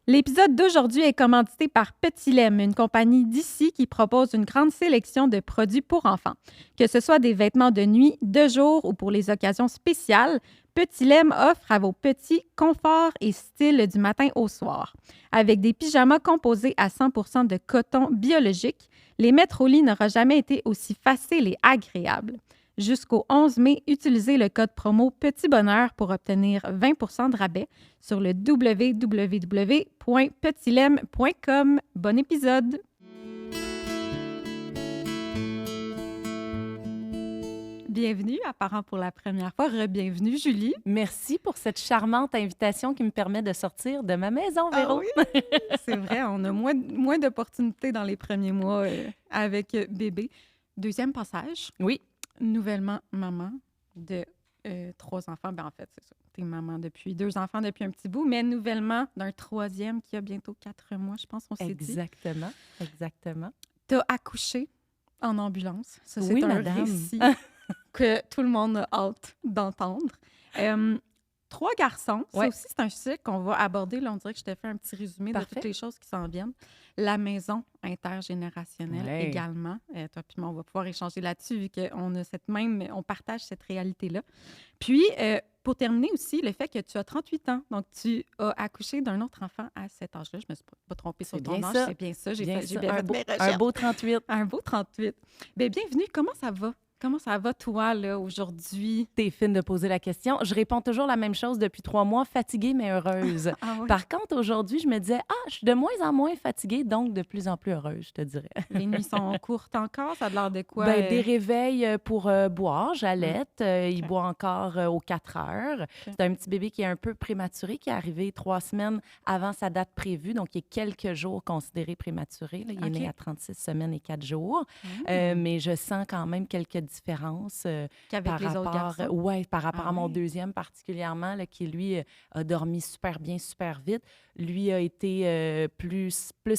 L'épisode d'aujourd'hui est commandité par Petit Lem, une compagnie d'ici qui propose une grande sélection de produits pour enfants. Que ce soit des vêtements de nuit, de jour ou pour les occasions spéciales, Petit Lem offre à vos petits confort et style du matin au soir. Avec des pyjamas composés à 100% de coton biologique, les mettre au lit n'aura jamais été aussi facile et agréable. Jusqu'au 11 mai, utilisez le code promo Petit Bonheur pour obtenir 20% de rabais sur le www.petilem.com. Bon épisode! Bienvenue à Parents pour la première fois. Re-bienvenue, Julie. Merci pour cette charmante invitation qui me permet de sortir de ma maison, Ah Véro. oui? C'est vrai, on a moins d'opportunités dans les premiers mois avec bébé. Deuxième passage, Oui, nouvellement maman de 3 enfants. Ben en fait, c'est ça. T'es maman depuis 2 enfants depuis un petit bout, mais nouvellement d'un troisième qui a bientôt 4 mois, je pense, on s'est dit. exactement. T'as accouché en ambulance. Ça, c'est Oui, un madame. récit que tout le monde a hâte d'entendre. 3 garçons, ça Ouais. aussi, c'est un sujet qu'on va aborder. Là, on dirait que je t'ai fait un petit résumé de Parfait. toutes les choses qui s'en viennent. La maison intergénérationnelle Ouais. également. Toi puis moi, on va pouvoir échanger là-dessus vu qu'on a on partage cette réalité-là. Puis, pour terminer aussi, le fait que tu as 38 ans, donc tu as accouché d'un autre enfant à cet âge-là. Je me suis pas trompée sur C'est ton bien âge, ça. c'est bien ça. J'ai Bien fait, j'ai ça. bien Un fait beau, mes un recherches. beau 38. Un beau 38. Bien, bienvenue. Comment ça va? Comment ça va, toi, là, aujourd'hui? T'es fine de poser la question. Je réponds toujours la même chose depuis 3 mois, fatiguée mais heureuse. Ah oui? Par contre, aujourd'hui, je me disais, je suis de moins en moins fatiguée, donc de plus en plus heureuse, je te dirais. Les nuits sont courtes encore? Ça a l'air de quoi? Ben, des réveils pour boire, j'allaite. Il OK. boit encore aux 4 heures. OK. C'est un petit bébé qui est un peu prématuré, qui est arrivé 3 semaines avant sa date prévue, donc il est quelques jours considéré prématuré. Là. Il est né OK. à 36 semaines et 4 jours. Mais je sens quand même quelques différences Qu'avec par les autres rapport, garçons? par rapport Ah à mon ouais? deuxième particulièrement, là, qui lui a dormi super bien, super vite. Lui a été plus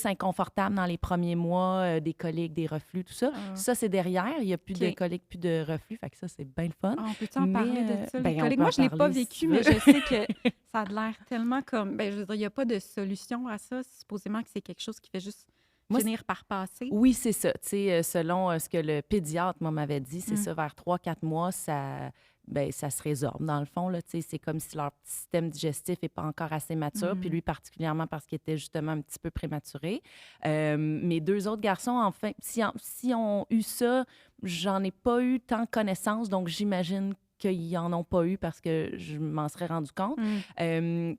inconfortable dans les premiers mois, des coliques, des reflus, tout ça. Ah. Ça, c'est derrière. Il n'y a plus de OK. coliques, plus de reflux. Fait que ça, c'est bien le fun. Ah, on peut-tu en Mais, parler de ça, les ben, on collègues? peut Moi, en je ne l'ai pas parler si vécu, tu mais veux. je sais que ça a l'air tellement comme... Ben, je veux dire, il n'y a pas de solution à ça. Supposément que c'est quelque chose qui fait juste Moi, finir par passer. oui, c'est ça. Tu sais, selon ce que le pédiatre moi, m'avait dit, c'est Mm. ça, vers 3-4 mois, ça se résorbe. Dans le fond, là, tu sais, c'est comme si leur petit système digestif n'est pas encore assez mature, puis lui particulièrement parce qu'il était justement un petit peu prématuré. Mes 2 autres garçons, enfin, si ont eu ça, j'en ai pas eu tant connaissance, donc j'imagine qu'ils n'en ont pas eu parce que je m'en serais rendu compte.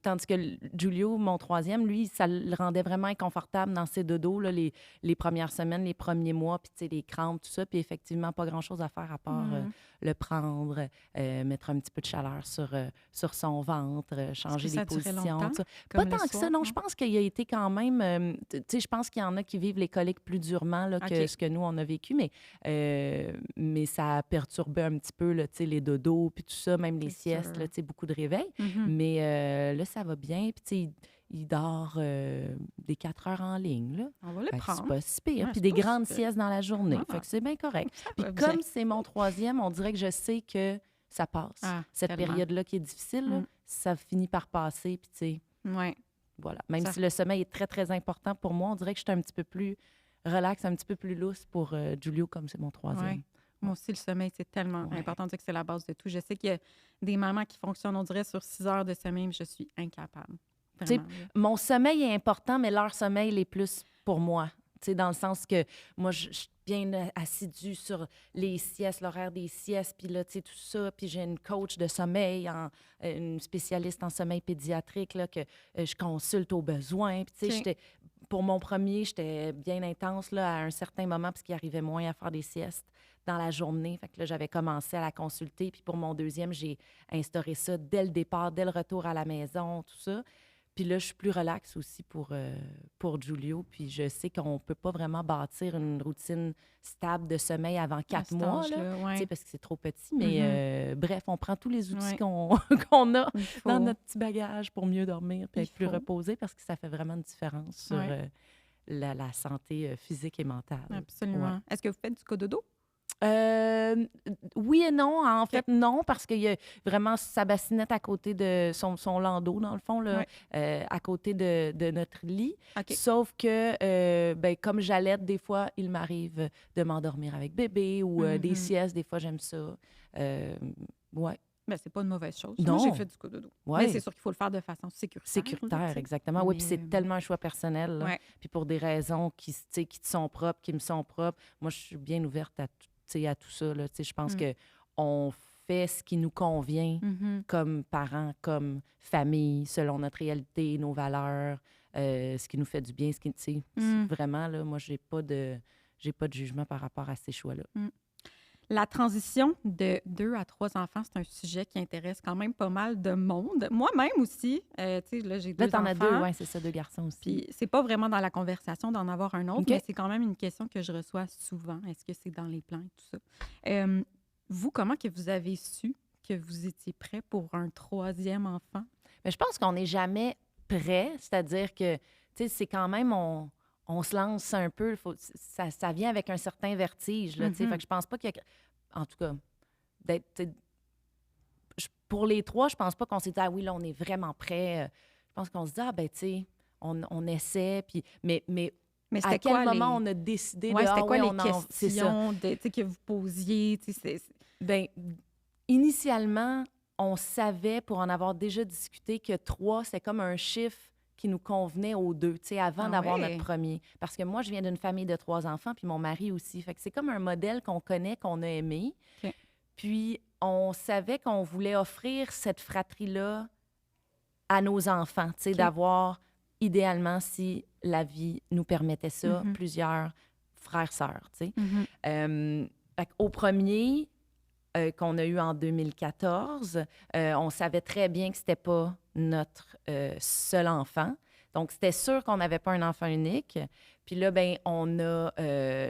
Tandis que Giulio, mon troisième, lui, ça le rendait vraiment inconfortable dans ses dodos, là, les premières semaines, les premiers mois, puis tu sais, les crampes, tout ça. Puis effectivement, pas grand-chose à faire à part le prendre, mettre un petit peu de chaleur sur son ventre, changer ça les a duré positions. longtemps? Tout ça. Pas Comme le tant que ça, soir, non. non? Je pense qu'il a été quand même... tu sais, je pense qu'il y en a qui vivent les coliques plus durement là, que OK. ce que nous, on a vécu, mais ça a perturbé un petit peu là, tu sais, les dodos, puis tout ça, même les C'est siestes, sûr. là, tu sais, beaucoup de réveils. Mhm. Mais là, ça va bien. Puis, tu sais, il dort des 4 heures en ligne, là. On va le Fait que c'est prendre. pas si pire. Ouais, puis c'est des pas grandes super. siestes dans la journée. Ah. Fait que c'est bien correct. Ça Puis va bien. comme c'est mon troisième, on dirait que je sais que ça passe. Ah, Cette tellement. période-là qui est difficile, là, ça finit par passer. Puis, tu sais, Ouais. voilà. Même Ça- si le sommeil est très, très important pour moi, on dirait que je suis un petit peu plus relax, un petit peu plus lousse pour Giulio, comme c'est mon troisième. Ouais. Moi aussi, le sommeil, c'est tellement Ouais. important. On dit que c'est la base de tout. Je sais qu'il y a des mamans qui fonctionnent, on dirait, sur 6 heures de sommeil, mais je suis incapable. Tu sais, Vraiment. là. mon sommeil est important, mais leur sommeil l'est plus pour moi. Tu sais, dans le sens que moi, je suis bien assidue sur les siestes, l'horaire des siestes, puis là, tu sais, tout ça. Puis j'ai une coach de sommeil, une spécialiste en sommeil pédiatrique, là, que je consulte aux besoins. Puis, tu sais, OK. pour mon premier, j'étais bien intense, là, à un certain moment, parce qu'il arrivait moins à faire des siestes dans la journée. Fait que là, j'avais commencé à la consulter. Puis pour mon deuxième, j'ai instauré ça dès le départ, dès le retour à la maison, tout ça. Puis là, je suis plus relaxe aussi pour Giulio. Puis je sais qu'on ne peut pas vraiment bâtir une routine stable de sommeil avant 4 cet mois, là, âge-là, ouais. tu sais, parce que c'est trop petit. Mais bref, on prend tous les outils Ouais. qu'on a Il faut. dans notre petit bagage pour mieux dormir puis Il être plus faut. reposé parce que ça fait vraiment une différence sur Ouais. la santé physique et mentale. Absolument. Ouais. Est-ce que vous faites du cododo? Euh, oui et non. En fait, non, parce qu'il y a vraiment sa bassinette à côté de son landau, dans le fond, là, Ouais. à côté de notre lit. OK. Sauf que, ben, comme j'allaite, des fois, il m'arrive de m'endormir avec bébé ou des siestes. Des fois, j'aime ça. Ouais. Ben, c'est pas une mauvaise chose. Moi, j'ai Non. fait du cododo. Ouais. Mais c'est sûr qu'il faut le faire de façon sécuritaire. là, Sécuritaire, tu sais. exactement. Oui, puis Mais, c'est tellement un choix personnel, là. ouais. Puis pour des raisons qui te sont propres, qui me sont propres, moi, je suis bien ouverte à, à tout ça, là. Tu sais, je pense que on fait ce qui nous convient Mhm. comme parents, comme famille, selon notre réalité, nos valeurs, ce qui nous fait du bien, ce qui, tu sais, vraiment, là, moi, j'ai pas de jugement par rapport à ces choix-là. La transition de 2 à 3 enfants, c'est un sujet qui intéresse quand même pas mal de monde. Moi-même aussi, tu sais, là, j'ai 2 Là, t'en as deux, enfants. ouais, c'est ça, 2 garçons aussi. Puis c'est pas vraiment dans la conversation d'en avoir un autre, OK. mais c'est quand même une question que je reçois souvent. Est-ce que c'est dans les plans et tout ça? Vous, comment que vous avez su que vous étiez prêt pour un 3e enfant? Mais je pense qu'on n'est jamais prêt, c'est-à-dire que, tu sais, c'est quand même, on se lance un peu, ça vient avec un certain vertige, là, tu sais, fait que je pense pas qu'il y a, en tout cas, d'être, tu sais, pour les 3, je pense pas qu'on s'est dit, ah oui, là, on est vraiment prêt. Je pense qu'on se dit, ah ben, tu sais, on essaie, puis, mais Mais à c'était quel quoi moment les... on a décidé Ouais, de, c'était ah quoi ouais, les on en, c'est ça. questions tu sais, que vous posiez? Tu sais, Ben, initialement, on savait, pour en avoir déjà discuté, que 3, c'est comme un chiffre qui nous convenait aux 2, tu sais, avant Ah d'avoir ouais? notre premier. Parce que moi, je viens d'une famille de 3 enfants, puis mon mari aussi. Fait que c'est comme un modèle qu'on connaît, qu'on a aimé. OK. Puis, on savait qu'on voulait offrir cette fratrie-là à nos enfants, tu sais, OK. d'avoir, idéalement, si la vie nous permettait ça, Mhm. plusieurs frères-sœurs, tu sais. Mhm. Fait qu'au premier, qu'on a eu en 2014, on savait très bien que c'était pas notre seul enfant. Donc, c'était sûr qu'on n'avait pas un enfant unique. Puis là, ben, on a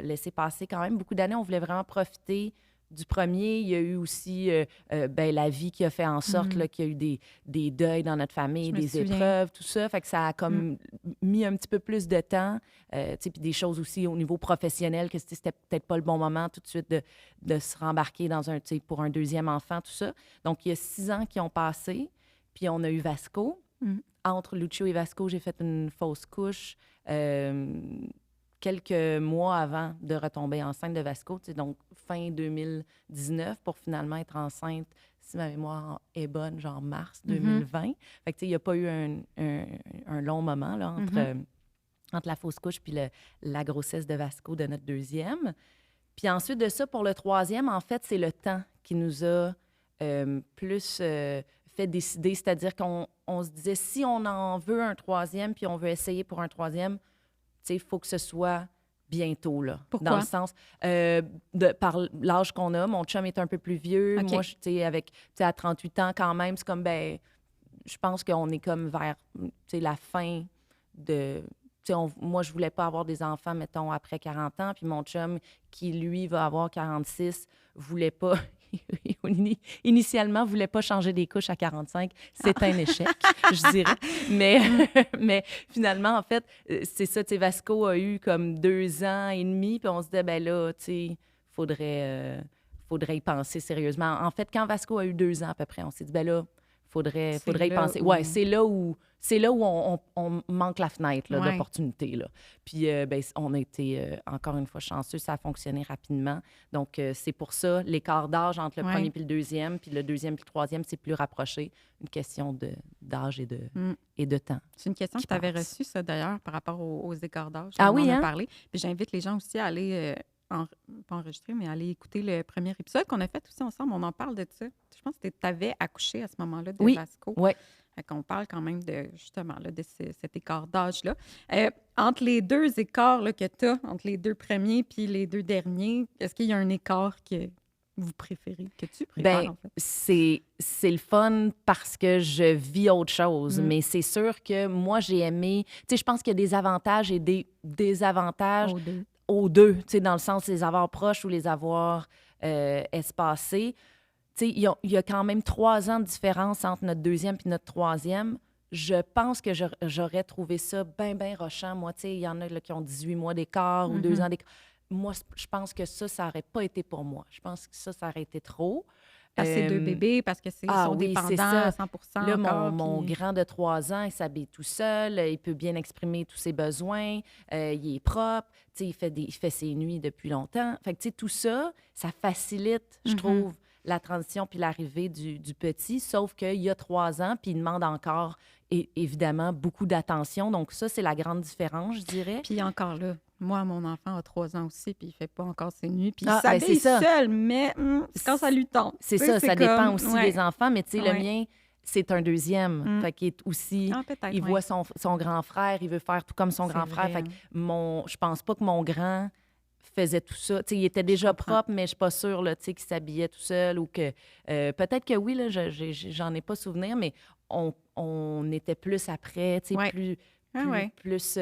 laissé passer quand même beaucoup d'années. On voulait vraiment profiter du premier. Il y a eu aussi ben, la vie qui a fait en sorte là, qu'il y a eu des deuils dans notre famille, Je me des souviens. épreuves, tout ça. Fait que ça a comme mis un petit peu plus de temps. Tu sais, puis des choses aussi au niveau professionnel, que c'était peut-être pas le bon moment tout de suite de se rembarquer dans un, tu sais, pour un deuxième enfant, tout ça. Donc, il y a 6 ans qui ont passé, puis on a eu Vasco. Entre Lucio et Vasco, j'ai fait une fausse couche quelques mois avant de retomber enceinte de Vasco, tu sais, donc fin 2019, pour finalement être enceinte, si ma mémoire est bonne, genre mars 2020. Fait que, tu sais, il n'y a pas eu un long moment là, entre la fausse couche puis la grossesse de Vasco de notre deuxième. Puis ensuite de ça, pour le troisième, en fait, c'est le temps qui nous a plus fait décider. C'est-à-dire qu'on se disait, si on en veut un troisième puis on veut essayer pour un troisième, il faut que ce soit bientôt, là. Pourquoi? Dans le sens, par l'âge qu'on a, mon chum est un peu plus vieux. OK. Moi, avec, à 38 ans quand même, c'est comme, ben, je pense qu'on est comme vers, la fin de... moi, je voulais pas avoir des enfants, mettons, après 40 ans. Puis mon chum, qui, lui, va avoir 46, voulait pas... Initialement, voulait pas changer des couches à 45. C'est un échec, je dirais. Mais finalement, en fait, c'est ça. Vasco a eu comme 2 ans et demi, puis on se disait, ben là, faudrait y penser sérieusement. En fait, quand Vasco a eu 2 ans à peu près, on s'est dit, ben là, faudrait y penser. Où... Ouais, c'est là où on manque la fenêtre là, Ouais. d'opportunité. Là. Puis, ben, on a été, encore une fois, chanceux. Ça a fonctionné rapidement. Donc, c'est pour ça, l'écart d'âge entre le premier et le deuxième, puis le deuxième et le troisième, c'est plus rapproché. Une question d'âge et de temps. C'est une question que tu avais reçue, ça, d'ailleurs, par rapport aux écarts d'âge. Ah on oui, en a hein? parlé. Puis j'invite les gens aussi à aller... pas enregistrer, mais aller écouter le premier épisode qu'on a fait aussi ensemble. On en parle de ça. Je pense que tu avais accouché à ce moment-là de Vasco. Oui. On parle quand même de, justement, là, de cet écart d'âge-là. Entre les 2 écarts là, que tu as, entre les 2 premiers puis les 2 derniers, est-ce qu'il y a un écart que vous préférez, que tu préfères, Ben, en fait? c'est le fun parce que je vis autre chose. Mais c'est sûr que moi, j'ai aimé... Tu sais, je pense qu'il y a des avantages et des désavantages aux deux, tu sais, dans le sens de les avoir proches ou les avoir espacés. Tu sais, il y a quand même 3 ans de différence entre notre deuxième et notre troisième. Je pense que j'aurais trouvé ça bien, bien rochant. Moi, tu sais, il y en a là, qui ont 18 mois d'écart ou 2 ans d'écart. moi, je pense que ça aurait pas été pour moi. Je pense que ça aurait été trop. Parce que c'est 2 bébés, parce que ils sont Oui, c'est dépendants ça. à 100 Là, encore. mon Puis... grand de 3 ans, il s'habille tout seul, il peut bien exprimer tous ses besoins, il est propre, tu sais, il fait ses nuits depuis longtemps. Fait que, tu sais, tout ça, ça facilite, je trouve, la transition puis l'arrivée du petit, sauf qu'il y a 3 ans, puis il demande encore, évidemment, beaucoup d'attention. Donc ça, c'est la grande différence, je dirais. Puis encore là, moi, mon enfant a 3 ans aussi, puis il fait pas encore ses nuits. Puis il Ben c'est s'habille ça. seul, mais c'est quand ça lui tente. C'est Tu sais, ça, ça dépend aussi des enfants, mais tu sais, le Ouais. mien, c'est un deuxième. Fait qu'il est aussi... Peut-être, il ouais. voit son grand frère, il veut faire tout comme son grand frère. vrai. Fait que je pense pas que mon grand faisait tout ça. Tu sais, il était déjà propre, mais je suis pas sûre là, tu sais, qu'il s'habillait tout seul ou que... peut-être que oui, là, j'en ai pas souvenir, mais on était plus après, tu sais, plus... plus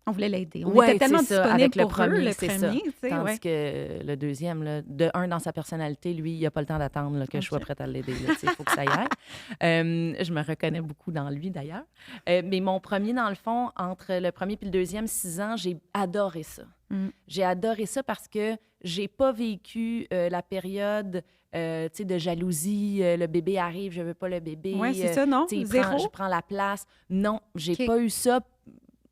on voulait l'aider. On ouais, était tellement c'est ça, disponible avec pour le premier, eux, c'est le ça. premier. Tu sais, Tandis que le deuxième, là, dans sa personnalité, lui, il n'a pas le temps d'attendre là, que je sois prête à l'aider. Il faut que ça y aille. Je me reconnais beaucoup dans lui, d'ailleurs. Mais mon premier, dans le fond, entre le premier et le deuxième, 6 ans, j'ai adoré ça. J'ai adoré ça parce que j'ai pas vécu la période de jalousie. Le bébé arrive, je veux pas le bébé. Oui, c'est ça, non? Zéro? Je prends la place. Non, j'ai pas eu ça.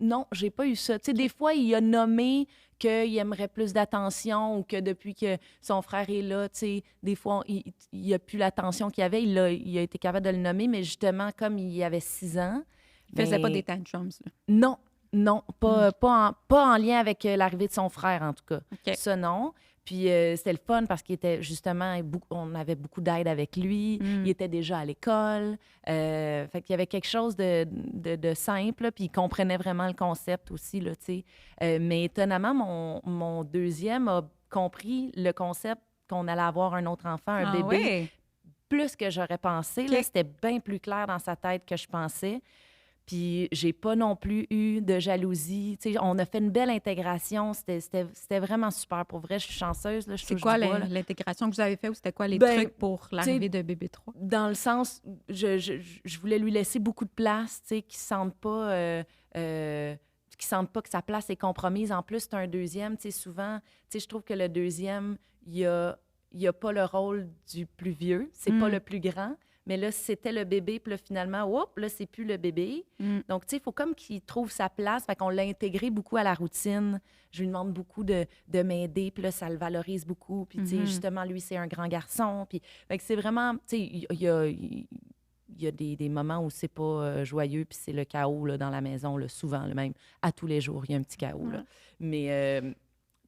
Non, j'ai pas eu ça. Tu sais, des fois, il a nommé qu'il aimerait plus d'attention ou que depuis que son frère est là, tu sais, des fois, il n'y a plus l'attention qu'il avait. Il a été capable de le nommer, mais justement, comme il avait 6 ans... Il faisait pas des tantrums, là. Non, pas en lien avec l'arrivée de son frère, en tout cas. Okay. Ça, non. Puis c'était le fun parce qu'il était justement, on avait beaucoup d'aide avec lui. Il était déjà à l'école. Fait qu'il y avait quelque chose de simple, là, puis il comprenait vraiment le concept aussi, là, tu sais. Mais étonnamment, mon deuxième a compris le concept qu'on allait avoir un autre enfant, un bébé, ouais. plus que j'aurais pensé. Okay. Là, c'était bien plus clair dans sa tête que je pensais. Puis j'ai pas non plus eu de jalousie. Tu sais, on a fait une belle intégration. C'était vraiment super. Pour vrai, je suis chanceuse. Là, c'est quoi l'intégration que vous avez fait ou c'était quoi les trucs pour l'arrivée de bébé 3? Dans le sens, je voulais lui laisser beaucoup de place, tu sais, qu'il ne sente pas que sa place est compromise. En plus, c'est un deuxième. Tu sais, souvent, tu sais, je trouve que le deuxième, il a pas le rôle du plus vieux. C'est pas le plus grand. Mais là, c'était le bébé, puis là, finalement, là, c'est plus le bébé. Donc, tu sais, il faut comme qu'il trouve sa place. Fait qu'on l'a intégré beaucoup à la routine. Je lui demande beaucoup de m'aider, puis là, ça le valorise beaucoup. Puis, tu sais, justement, lui, c'est un grand garçon. Puis, fait que c'est vraiment, tu sais, il y a des moments où c'est pas joyeux, puis c'est le chaos là, dans la maison, là, souvent, là, même à tous les jours, il y a un petit chaos. Là. Mais, tu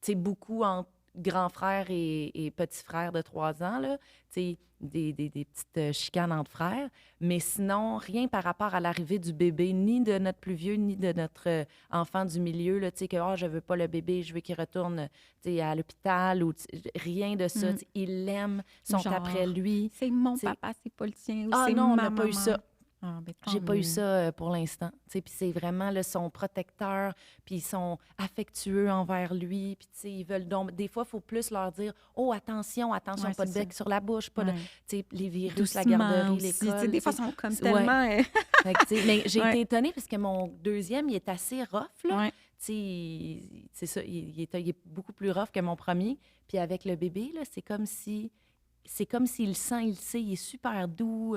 sais, beaucoup entre grand frère et petit frère de 3 ans, là, tu sais, des petites chicanes entre frères. Mais sinon, rien par rapport à l'arrivée du bébé, ni de notre plus vieux, ni de notre enfant du milieu, là, tu sais, que je veux pas le bébé, je veux qu'il retourne à l'hôpital, ou rien de ça. Ils l'aiment, sont après lui. C'est mon papa, c'est pas le tien. Ah c'est non, on ma n'a pas eu ça. J'ai pas eu ça pour l'instant. Puis c'est vraiment là, son protecteur, puis ils sont affectueux envers lui, puis ils veulent donc... Des fois, il faut plus leur dire « Oh, attention, pas de bec sur la bouche, pas de... » les virus, doucement, la garderie, l'école. Des fois, ils sont comme tellement... Mais j'ai été étonnée parce que mon deuxième, il est assez rough, là. C'est ça, il est beaucoup plus rough que mon premier. Puis avec le bébé, là, c'est comme s'il le sent, il le sait, il est super doux.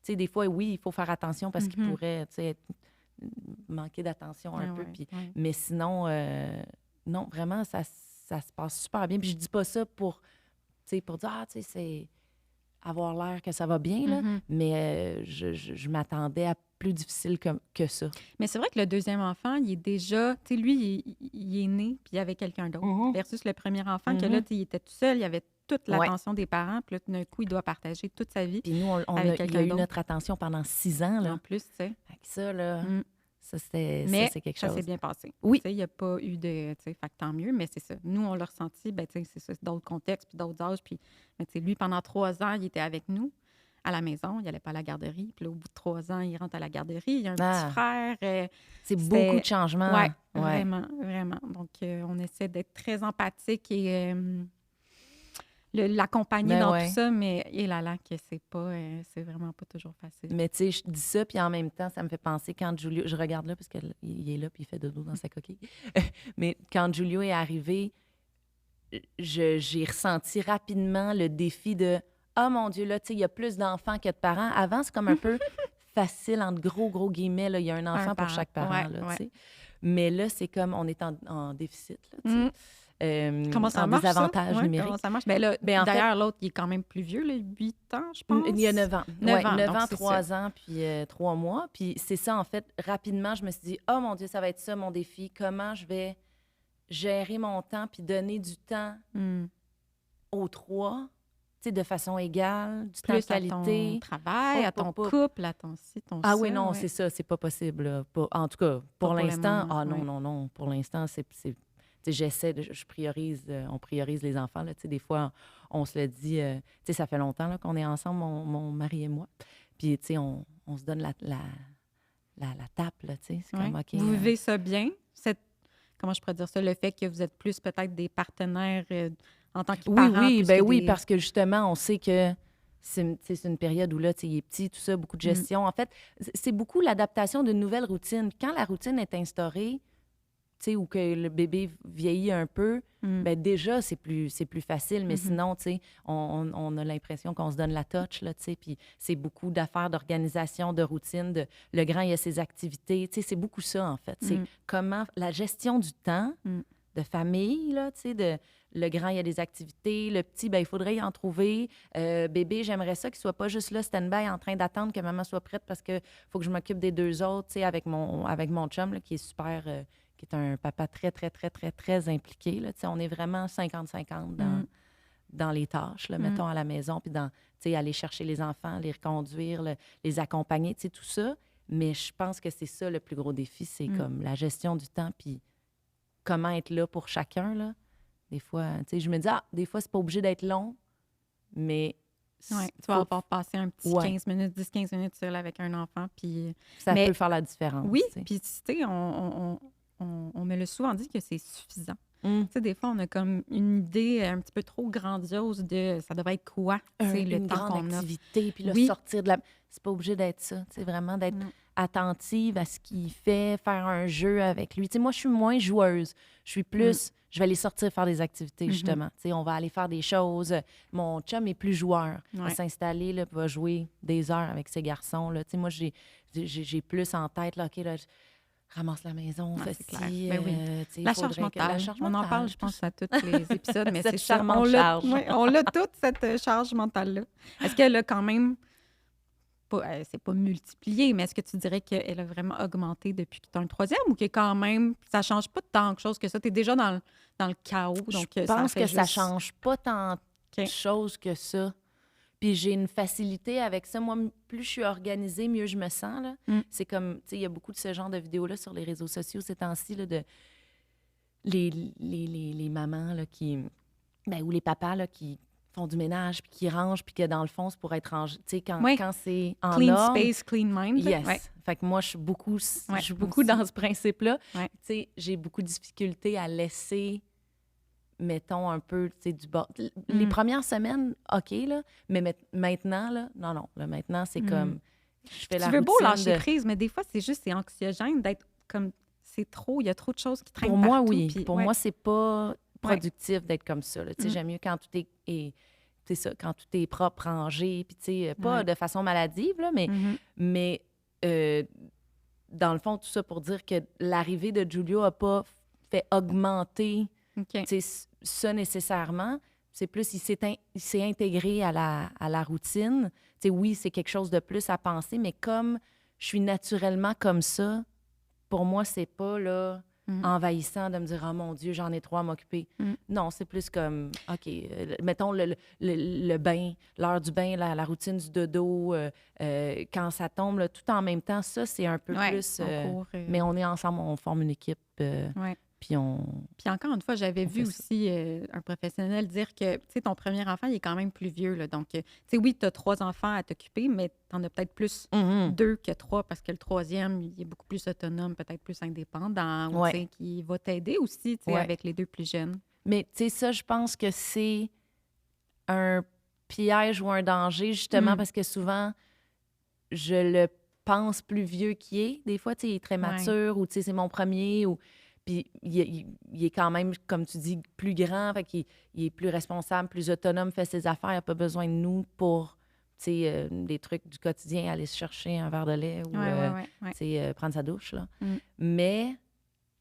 Tu sais, des fois, oui, il faut faire attention parce qu'il pourrait, tu sais, manquer d'attention un peu. Puis, mais sinon, non, vraiment, ça se passe super bien. Puis je dis pas ça pour dire, tu sais, c'est avoir l'air que ça va bien, là. Mais je m'attendais à plus difficile que ça. Mais c'est vrai que le deuxième enfant, il est déjà... Tu sais, lui, il est né, puis il y avait quelqu'un d'autre. Versus le premier enfant, que là, il était tout seul, il y avait toute l'attention des parents, puis là, d'un coup, il doit partager toute sa vie. Puis nous, il a eu notre attention pendant 6 ans, là. En plus, tu sais. Ça, là, c'est quelque chose. Ça s'est bien passé. Oui. Il n'y a pas eu de... Fait que tant mieux, mais c'est ça. Nous, on l'a ressenti, c'est ça, d'autres contextes, puis d'autres âges. Puis, lui, pendant 3 ans, il était avec nous à la maison. Il n'allait pas à la garderie. Puis là, au bout de 3 ans, il rentre à la garderie. Il y a un petit frère. C'est beaucoup de changements. Oui, vraiment, vraiment. Donc, on essaie d'être très empathique et... l'accompagner Ben dans ouais. tout ça, mais que c'est vraiment pas toujours facile. Mais tu sais, je dis ça, puis en même temps, ça me fait penser quand Giulio... Je regarde là, parce qu'il est là, puis il fait dodo dans sa coquille. Mais quand Giulio est arrivé, j'ai ressenti rapidement le défi de « Ah, mon Dieu, là, tu sais, il y a plus d'enfants que de parents. » Avant, c'est comme un peu facile, entre gros guillemets, là, il y a un enfant pour chaque parent, là, tu sais. Mais là, c'est comme on est en déficit, là, tu sais. Comment ça En marche, ça? désavantage Ouais, numérique. comment ça marche? Ben là, Ben, en fait, d'ailleurs, l'autre, il est quand même plus vieux, là, 8 ans, je pense. il y a 9 ans. 9 Oui, ans, 9 donc ans, c'est 3 ans, puis 3 mois. Puis c'est ça, en fait, rapidement, je me suis dit, oh mon Dieu, ça va être ça mon défi. Comment je vais gérer mon temps puis donner du temps aux 3, tu sais, de façon égale, du temps de Plus à ton qualité. travail, à ton couple, à ton ci, ton Ah ça. oui, non, ouais. c'est ça, c'est pas possible. Là. En tout cas, pour Pas le l'instant, moment, non, ouais. non. Pour l'instant, tu sais, j'essaie je priorise, on priorise les enfants. Là, tu sais, des fois, on se le dit, tu sais, ça fait longtemps là, qu'on est ensemble, mon mari et moi. Puis, tu sais, on se donne la tape, là, tu sais. C'est Ouais. comme, OK. Vous vivez ça bien? Comment je pourrais dire ça? Le fait que vous êtes plus peut-être des partenaires en tant que parents. Oui, plus ben que oui, des... parce que justement, on sait que c'est une période où là, tu sais, il est petit, tout ça, beaucoup de gestion. En fait, c'est beaucoup l'adaptation d'une nouvelle routine. Quand la routine est instaurée, tu sais, ou que le bébé vieillit un peu, ben déjà, c'est plus facile. Mais sinon, tu sais, on a l'impression qu'on se donne la touch, là, tu sais, puis c'est beaucoup d'affaires, d'organisation, de routine, le grand, il a ses activités, tu sais, c'est beaucoup ça, en fait. C'est comment la gestion du temps de famille, là, tu sais, le grand, il y a des activités. Le petit, ben il faudrait y en trouver. Bébé, j'aimerais ça qu'il soit pas juste là, stand-by, en train d'attendre que maman soit prête parce que faut que je m'occupe des 2 autres, tu sais, avec mon chum, là, qui est super... qui est un papa très, très, très, très, très impliqué. Là. On est vraiment 50-50 dans les tâches, là, mettons, à la maison, puis dans aller chercher les enfants, les reconduire, les accompagner, tout ça. Mais je pense que c'est ça le plus gros défi, c'est comme la gestion du temps, puis comment être là pour chacun. Là. Des fois, je me dis, des fois, c'est pas obligé d'être long, mais... Oui, tu vas avoir passé un petit 15 minutes, 10-15 minutes seul avec un enfant, puis... Ça peut faire la différence. Oui, puis tu sais, on me l'a souvent dit que c'est suffisant. Tu sais, des fois, on a comme une idée un petit peu trop grandiose de ça devrait être quoi, le temps qu'on a. Une activité, puis là, sortir de la... C'est pas obligé d'être ça. C'est vraiment d'être attentive à ce qu'il fait, faire un jeu avec lui. Tu sais, moi, je suis moins joueuse. Je suis plus... Je vais aller sortir faire des activités, justement. Tu sais, on va aller faire des choses. Mon chum est plus joueur. Il va s'installer, là, puis va jouer des heures avec ses garçons. Là. Tu sais, moi, j'ai plus en tête, là, OK, là, ramasse la maison, fais ci. La charge mentale. On en parle, je pense, à tous les épisodes, mais c'est charmante ça. charge. On l'a toute, cette charge mentale-là. Est-ce qu'elle a quand même... c'est pas multiplié, mais est-ce que tu dirais qu'elle a vraiment augmenté depuis que tu as un troisième ou que quand même, ça change pas tant de choses que ça? Tu es déjà dans le chaos. Donc je pense que ça change pas tant de choses que ça. Puis j'ai une facilité avec ça. Moi, plus je suis organisée, mieux je me sens. Là. C'est comme, tu sais, il y a beaucoup de ce genre de vidéos-là sur les réseaux sociaux ces temps-ci, là, de les mamans là, ou les papas là, qui font du ménage, puis qui rangent, puis que dans le fond, c'est pour être rangé. Tu sais, quand c'est en clean ordre... space, clean mind. Yes. Ouais. Fait que moi, je suis beaucoup dans ce principe-là. Ouais. Tu sais, j'ai beaucoup de difficultés à laisser... mettons, un peu, tu sais, du bord. Les premières semaines, OK, là, mais maintenant, là, non. Là, maintenant, c'est comme... Je fais tu veux beau lâcher prise, mais des fois, c'est anxiogène d'être comme... C'est trop, il y a trop de choses qui traînent partout. Pour moi, partout, oui. Puis, pour moi, c'est pas productif d'être comme ça. Là. Tu sais, j'aime mieux quand tout c'est ça, quand tout est propre, rangé, puis tu sais, pas de façon maladive, là, mais dans le fond, tout ça pour dire que l'arrivée de Giulio n'a pas fait augmenter ça nécessairement. C'est plus, il s'est intégré à la routine. T'sais, oui, c'est quelque chose de plus à penser, mais comme je suis naturellement comme ça, pour moi, c'est pas là, envahissant de me dire « Oh mon Dieu, j'en ai 3 à m'occuper. » Non, c'est plus comme, OK, mettons le bain, l'heure du bain, la routine du dodo, quand ça tombe, là, tout en même temps, ça, c'est un peu plus... mais on est ensemble, on forme une équipe. Puis encore une fois, j'avais vu aussi un professionnel dire que, tu sais, ton premier enfant, il est quand même plus vieux. Là, donc, tu sais, oui, tu as 3 enfants à t'occuper, mais tu en as peut-être plus 2 que 3 parce que le troisième, il est beaucoup plus autonome, peut-être plus indépendant, ou, tu sais, qui va t'aider aussi, tu sais, avec les 2 plus jeunes. Mais, tu sais, ça, je pense que c'est un piège ou un danger, justement, Mm. parce que souvent, je le pense plus vieux qu'il est. Des fois, tu sais, il est très Ouais. mature ou, tu sais, c'est mon premier. Ou... Puis, il est quand même, comme tu dis, plus grand. Fait qu'il il est plus responsable, plus autonome, fait ses affaires. Il n'a pas besoin de nous pour, tu sais, des trucs du quotidien, aller se chercher un verre de lait ou, Ouais. tu sais, prendre sa douche, là. Mm. Mais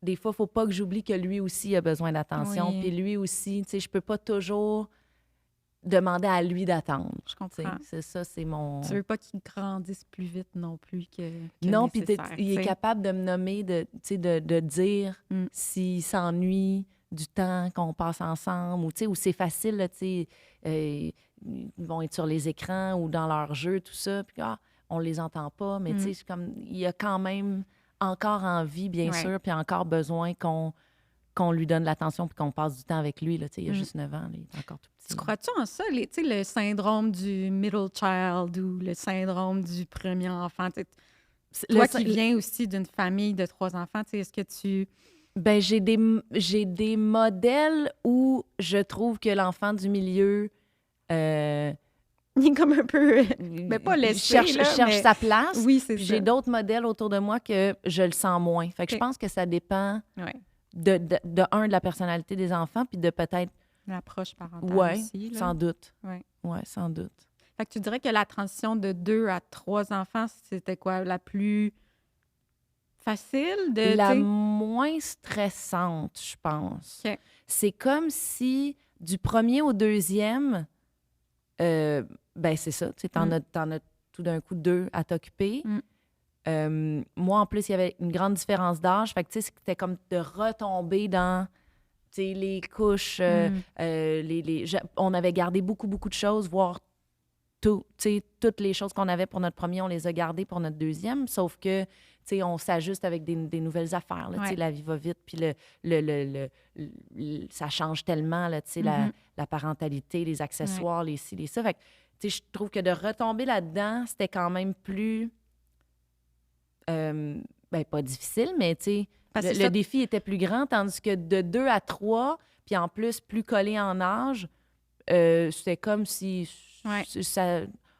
des fois, il ne faut pas que j'oublie que lui aussi a besoin d'attention. Oui. Puis lui aussi, tu sais, je peux pas toujours demander à lui d'attendre. Je Tu sais. comprends. C'est ça, c'est mon... Tu veux pas qu'il grandisse plus vite non plus que Non, puis nécessaire. il est tu sais. capable de me nommer, tu sais, de dire Mm. s'il s'ennuie du temps qu'on passe ensemble, ou, tu sais, où c'est facile, là, tu sais, ils vont être sur les écrans ou dans leur jeu, tout ça, puis on les entend pas, mais tu sais, c'est comme, il a quand même encore envie, bien Ouais. sûr, puis encore besoin qu'on lui donne l'attention puis qu'on passe du temps avec lui, là, tu sais, il a Mm. juste 9 ans, là, il est encore tout petit. Tu crois-tu en ça, tu sais, le syndrome du middle child ou le syndrome du premier enfant? Tu sais, toi qui viens aussi d'une famille de 3 enfants, tu sais, est-ce que tu... Ben, j'ai des modèles où je trouve que l'enfant du milieu Il est comme un peu... mais pas laissé, cherche mais... sa place. Oui, c'est Puis ça. j'ai d'autres modèles autour de moi que je le sens moins. Fait que je OK. pense que ça dépend Ouais. de la personnalité des enfants, puis de peut-être... L'approche parentale Ouais, aussi, là. sans doute. Ouais. Ouais, sans doute. Fait que tu dirais que la transition de 2 à 3 enfants, c'était quoi? La plus facile de... La tu sais? moins stressante, je pense. OK. C'est comme si du premier au deuxième, ben c'est ça, tu sais, t'en as tout d'un coup 2 à t'occuper. Moi, en plus, il y avait une grande différence d'âge. Fait que, tu sais, c'était comme de retomber dans, tu sais, les couches. On avait gardé beaucoup, beaucoup de choses, voire tout, tu sais, toutes les choses qu'on avait pour notre premier, on les a gardées pour notre deuxième. Sauf que, tu sais, on s'ajuste avec des nouvelles affaires. Là, tu sais, la vie va vite, puis ça change tellement, là, tu sais, la parentalité, les accessoires, les ci, les ça. Fait que, tu sais, je trouve que de retomber là-dedans, c'était quand même plus... ben, pas difficile, mais tu sais, le défi était plus grand, tandis que de 2 à 3, puis en plus, plus collé en âge, c'était comme si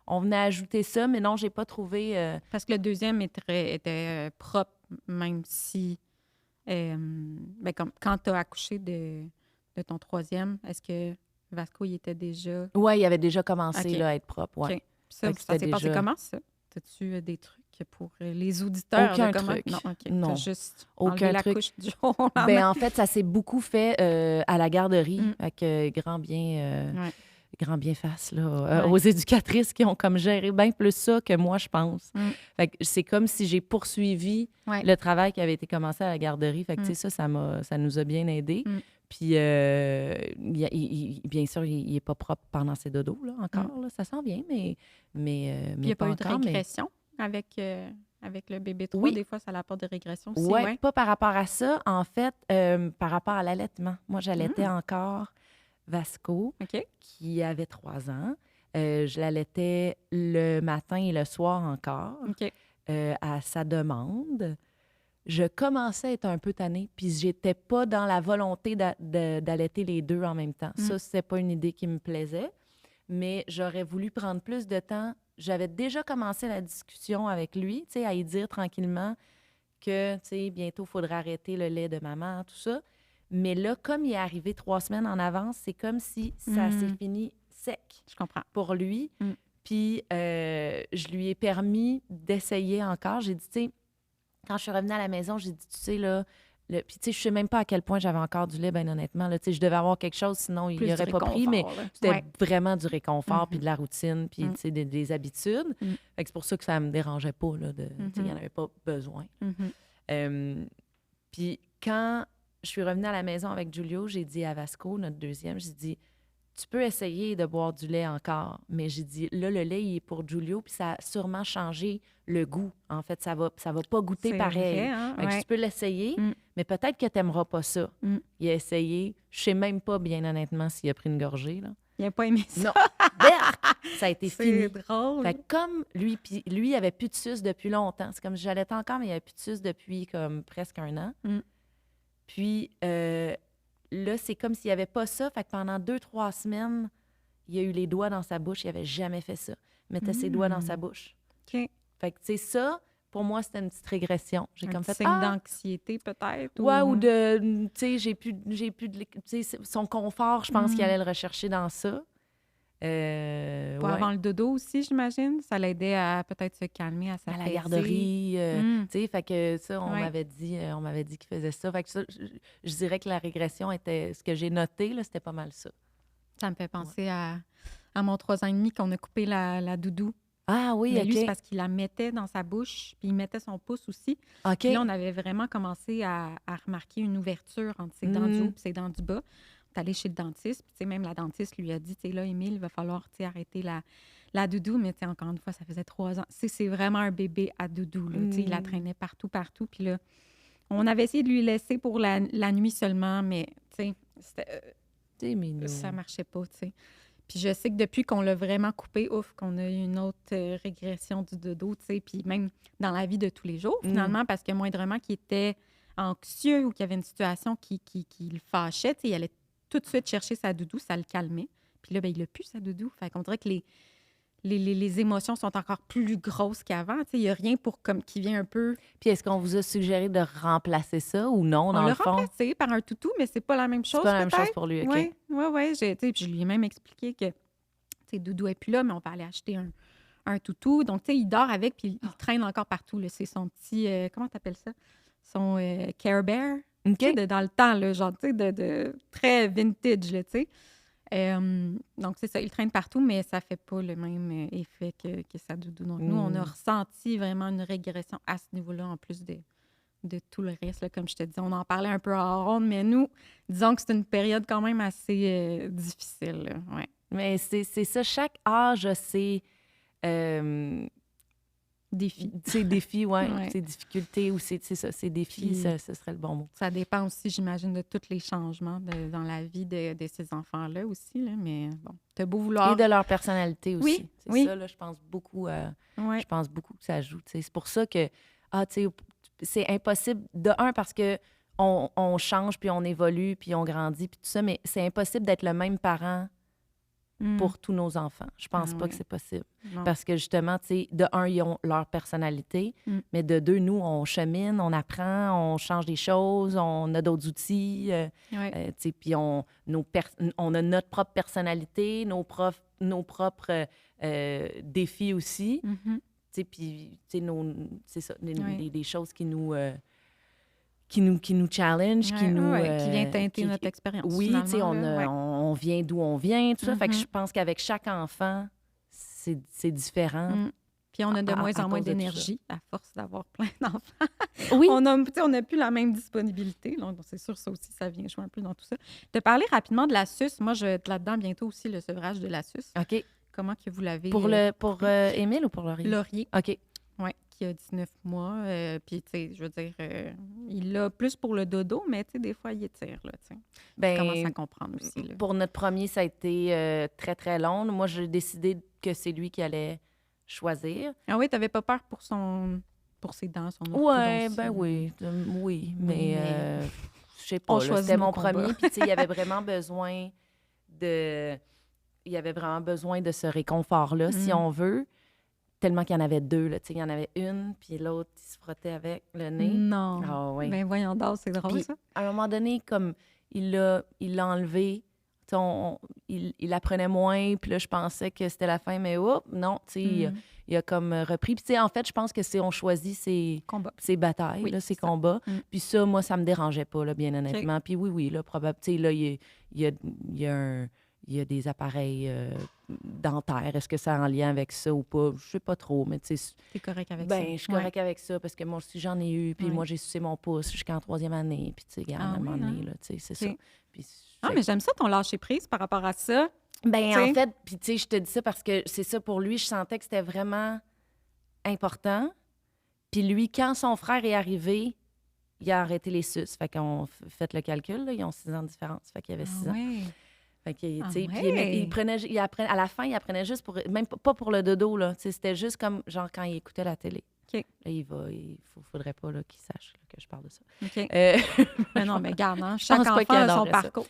on venait ajouter ça, mais non, j'ai pas trouvé... Parce que le deuxième était propre, même si... ben, comme, quand tu as accouché de ton troisième, est-ce que Vasco, il était déjà... Oui, il avait déjà commencé OK. là, à être propre, ouais. OK. Ça, Fait que ça s'est c'était passé déjà- comment, ça? As-tu des trucs pour les auditeurs? Aucun de comment... truc. Non, OK. Non. T'as juste Aucun enlevé la truc. couche du jour au lendemain. Ben, en fait, ça s'est beaucoup fait à la garderie, avec grand bien face là, aux éducatrices qui ont comme géré bien plus ça que moi, je pense. Fait que c'est comme si j'ai poursuivi le travail qui avait été commencé à la garderie. Fait que, tu sais, ça nous a bien aidés. Puis, bien sûr, il n'est pas propre pendant ses dodos, là, encore. Là, ça s'en vient, mais il n'y a pas eu de encore, régression avec le bébé 3? Oui. Des fois, ça apporte des régressions aussi, Oui, pas par rapport à ça. En fait, par rapport à l'allaitement. Moi, j'allaitais encore Vasco, qui avait 3 ans. Je l'allaitais le matin et le soir encore, à sa demande. Je commençais à être un peu tannée, puis j'étais pas dans la volonté d'allaiter les 2 en même temps. Ça, c'était pas une idée qui me plaisait, mais j'aurais voulu prendre plus de temps. J'avais déjà commencé la discussion avec lui, tu sais, à y dire tranquillement que, tu sais, bientôt, il faudrait arrêter le lait de maman, tout ça. Mais là, comme il est arrivé 3 semaines en avance, c'est comme si ça s'est fini sec. Je comprends. Pour lui. Puis, je lui ai permis d'essayer encore. J'ai dit, tu sais, quand je suis revenue à la maison, j'ai dit, tu sais, là, puis, tu sais, je sais même pas à quel point j'avais encore du lait, bien honnêtement. Là, tu sais, je devais avoir quelque chose, sinon il n'aurait pas pris, mais c'était vraiment du réconfort, puis de la routine, puis, tu sais, des habitudes. Fait que c'est pour ça que ça me dérangeait pas, là, tu sais, il n'y en avait pas besoin. Puis, quand je suis revenue à la maison avec Giulio, j'ai dit à Vasco, notre deuxième, j'ai dit, tu peux essayer de boire du lait encore, mais j'ai dit, là, le lait, il est pour Giulio, puis ça a sûrement changé le goût. En fait, ça va pas goûter pareil. Vrai, hein? Fait que tu peux l'essayer, mais peut-être que tu n'aimeras pas ça. Il a essayé. Je sais même pas, bien honnêtement, s'il a pris une gorgée, là. Il n'a pas aimé ça. Non. Berk! Ça a été fini. C'est drôle. Fait que comme lui, il avait plus de suce depuis longtemps. C'est comme si j'allaitais encore, mais il avait plus de suce depuis comme presque 1 an. Puis là, c'est comme s'il n'y avait pas ça. Fait que pendant 2-3 semaines, il a eu les doigts dans sa bouche. Il avait jamais fait ça. Il mettait ses doigts dans sa bouche. OK. Fait que, tu sais, ça, pour moi, c'était une petite régression. J'ai Un comme petit fait, signe d'anxiété, peut-être? ouais, ou de, tu sais, j'ai plus tu sais, son confort, je pense qu'il allait le rechercher dans ça. Ouais. Avant le dodo aussi, j'imagine. Ça l'aidait à peut-être se calmer, à À s'apaiser. la garderie, tu sais, fait que ça, on Ouais. m'avait dit qu'il faisait ça. Fait que ça, je dirais que la régression était, ce que j'ai noté, là, c'était pas mal ça. Ça me fait penser à mon 3 ans et demi qu'on a coupé la doudou. Ah oui, Mais OK. lui, c'est parce qu'il la mettait dans sa bouche, puis il mettait son pouce aussi. OK. Puis là, on avait vraiment commencé à remarquer une ouverture entre ses dents du haut et ses dents du bas. On est allé chez le dentiste, puis tu sais, même la dentiste lui a dit, tu sais, là, Émile, il va falloir, tu sais, arrêter la doudou. Mais tu sais, encore une fois, ça faisait 3 ans. C'est vraiment un bébé à doudou, là. Tu sais, il la traînait partout. Puis là, on avait essayé de lui laisser pour la nuit seulement, mais tu sais, C'est mignon. ça marchait pas, tu sais. Puis je sais que depuis qu'on l'a vraiment coupé, qu'on a eu une autre régression du dodo, tu sais, puis même dans la vie de tous les jours, finalement, parce que moindrement qu'il était anxieux ou qu'il y avait une situation qui le fâchait, tu sais, il allait tout de suite chercher sa doudou, ça le calmait. Puis là, ben, il n'a plus sa doudou. Fait qu'on dirait que les émotions sont encore plus grosses qu'avant. Tu sais, il n'y a rien pour comme qui vient un peu... Puis est-ce qu'on vous a suggéré de remplacer ça ou non, dans On le l'a fond? remplacé par un toutou, mais c'est pas la même chose, C'est pas la même peut-être. chose pour lui, OK. Oui. Puis je lui ai même expliqué que, tu sais, Doudou n'est plus là, mais on va aller acheter un toutou. Donc, tu sais, il dort avec, puis il traîne encore partout. Là. C'est son petit, comment t'appelles ça? Son Care Bear. OK. Tu sais, dans le temps, là, genre, tu sais, de très vintage, là, tu sais. Donc, c'est ça, il traîne partout, mais ça fait pas le même effet que sa doudou. Donc, nous, on a ressenti vraiment une régression à ce niveau-là, en plus de tout le reste. Là, comme je te dis, on en parlait un peu en ronde, mais nous, disons que c'est une période quand même assez difficile. Là. Ouais. Mais c'est ça, chaque âge a ses Défi. ses défis, Ouais. ses difficultés ou c'est ça, ses défis, Puis- ce serait le bon mot. Ça dépend aussi, j'imagine, de tous les changements dans la vie de ces enfants-là aussi. Là, mais bon, t'as beau vouloir... Et de leur personnalité aussi. Oui, C'est oui. ça, là, je pense beaucoup Ouais. que ça joue. Tu sais. C'est pour ça que, tu sais, c'est impossible, de un, parce que on change, puis on évolue, puis on grandit, puis tout ça, mais c'est impossible d'être le même parent pour tous nos enfants. Je pense pas ouais. que c'est possible. Non. Parce que justement, tu sais, de un, ils ont leur personnalité, mais de deux, nous, on chemine, on apprend, on change des choses, on a d'autres outils, Ouais. tu sais, puis on a notre propre personnalité, nos propres défis aussi, Mhm. tu sais, puis, tu sais, c'est ça, Ouais. des choses qui nous challenge, qui Ouais, nous... qui vient teinter notre expérience. Oui, tu sais, finalement, là. Ouais. on vient d'où on vient, tout ça. Fait que Mhm. je pense qu'avec chaque enfant, c'est différent. Puis on a de à moins en moins cause de tout d'énergie à force d'avoir plein d'enfants. Oui. On n'a plus la même disponibilité. Donc, c'est sûr, ça aussi, ça vient jouer un peu dans tout ça. De parler rapidement de la suce. Moi, je vais être là-dedans bientôt aussi, le sevrage de la suce. OK. Comment que vous l'avez... Pour Émile ou pour Laurier? Laurier, OK. oui, qui a 19 mois. Puis, tu sais, je veux dire, il l'a plus pour le dodo, mais tu sais, des fois, il étire, là, tu sais. Ben, Je commence à comprendre aussi, là. pour notre premier, ça a été très, très long. Moi, j'ai décidé que c'est lui qui allait choisir. Ah oui, t'avais pas peur pour ses dents, son Ouais, orthodontie? ben oui. Oui, mais mais je sais on pas. Là, choisit c'était nos mon combats. premier. Puis, tu sais, il y avait vraiment besoin de... Il y avait vraiment besoin de ce réconfort-là, si on veut. Tellement qu'il y en avait deux, là. Tu sais, il y en avait une, puis l'autre, il se frottait avec le nez. Non. Ah oui. Ben voyons donc, c'est drôle, Puis, ça. à un moment donné, comme il l'a enlevé, tu sais, il apprenait moins, puis là, je pensais que c'était la fin, mais non, tu sais, il a comme repris. Puis, tu sais, en fait, je pense que on choisit ses batailles, Oui, là, ses c'est ça. combats. Puis ça, moi, ça me dérangeait pas, là, bien honnêtement. OK. Puis oui, là, probablement, tu sais, là, il y a des appareils dentaires. Est-ce que ça a un lien avec ça ou pas? Je sais pas trop, mais tu sais... T'es correct avec ça? Ben, je suis correct avec ça parce que moi aussi, j'en ai eu. Puis Ouais. moi, j'ai sucé mon pouce jusqu'en 3e année. Puis, tu sais, regarde, à un moment donné, là, tu sais, c'est ça. OK. Puis, Mais j'aime ça, ton lâcher-prise par rapport à ça. ben, t'sais. en fait, puis tu sais, je te dis ça parce que c'est ça pour lui. Je sentais que c'était vraiment important. Puis lui, quand son frère est arrivé, il a arrêté les suces. Fait qu'on fait le calcul, là, ils ont 6 ans de différence. Fait qu'il y avait 6 ans. Ouais. Fait que, tu Ah sais, puis ouais. à la fin, il apprenait juste pour... Même pas pour le dodo, là. Tu sais, c'était juste comme, genre, quand il écoutait la télé. OK. Là, faudrait pas là, qu'il sache là, que je parle de ça. OK. Euh, Mais non, mais garde, hein, chaque pense pas enfant qu'il a son adorerait ça. parcours.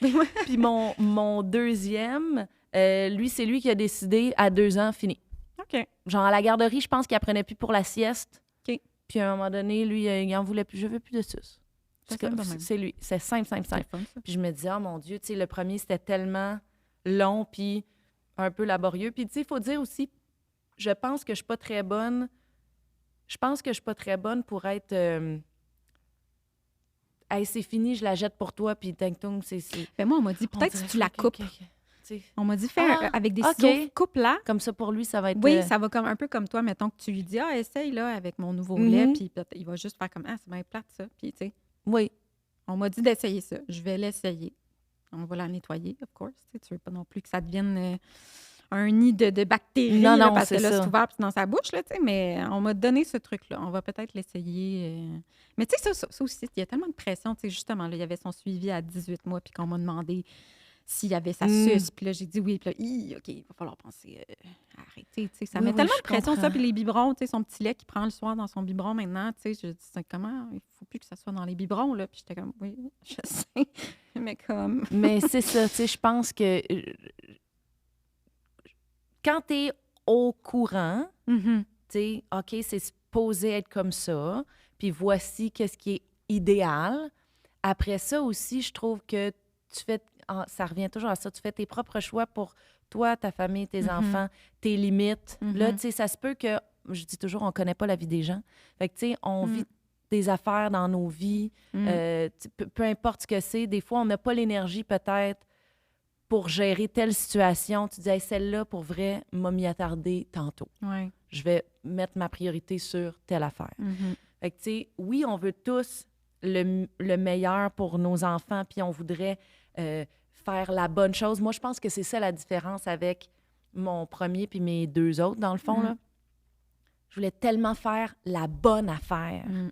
Puis mon deuxième, Lui, c'est lui qui a décidé à 2 ans, fini. OK. Genre, à la garderie, je pense qu'il apprenait plus pour la sieste. OK. Puis à un moment donné, lui, il en voulait plus. Je veux plus de sus. C'est simple de même. C'est lui. C'est simple. C'est fun, ça. Puis je me disais, oh mon Dieu, tu sais, le premier, c'était tellement long puis un peu laborieux. Puis tu sais, il faut dire aussi, je pense que je suis pas très bonne. Je pense que je suis pas très bonne pour être... Hey, c'est fini, je la jette pour toi, puis ting-tong, c'est... Ben moi, on m'a dit, On peut-être dirait si tu la que- coupes. que- tu sais, On m'a dit, fais Ah, avec des OK. ciseaux, coupe-la. Comme ça, pour lui, ça va être... Oui, ça va comme un peu comme toi, mettons que tu lui dis, essaye là avec mon nouveau lait, puis peut-être il va juste faire comme, c'est bien plate ça. Puis, tu sais, Oui. on m'a dit d'essayer ça. Je vais l'essayer. On va la nettoyer, of course. Tu sais, tu veux pas non plus que ça devienne un nid de bactéries, Non, là, non, parce que c'est là, ça. c'est ouvert puis c'est dans sa bouche, là, tu sais, mais on m'a donné ce truc-là. On va peut-être l'essayer. Mais tu sais, ça aussi, il y a tellement de pression. Tu sais, justement, là, il y avait son suivi à 18 mois, puis qu'on m'a demandé s'il y avait sa suce. Puis là, j'ai dit oui. Puis là, OK, il va falloir penser à arrêter. Tu sais, ça Oui, met oui, tellement je de pression, ça. comprends. Puis les biberons, tu sais, son petit lait qu'il prend le soir dans son biberon maintenant, tu sais, je dis, comment? Il faut plus que ça soit dans les biberons, là. Puis j'étais comme, oui, je sais. Mais comme... Mais c'est ça, tu sais, je pense que quand tu es au courant, Mhm. tu sais, OK, c'est supposé être comme ça, puis voici qu'est-ce qui est idéal. Après ça aussi, je trouve que tu fais, ça revient toujours à ça, tu fais tes propres choix pour toi, ta famille, tes enfants, tes limites. Là, tu sais, ça se peut que, je dis toujours, on connaît pas la vie des gens. Fait que, tu sais, on vit des affaires dans nos vies, peu importe ce que c'est. Des fois, on n'a pas l'énergie peut-être pour gérer telle situation. Tu dis, hey, celle-là, pour vrai, m'a m'y attarder tantôt. Ouais. Je vais mettre ma priorité sur telle affaire. Mhm. Fait que, tu sais, oui, on veut tous le meilleur pour nos enfants, puis on voudrait faire la bonne chose. Moi, je pense que c'est ça la différence avec mon premier puis mes 2 autres, dans le fond, là. Je voulais tellement faire la bonne affaire. Tu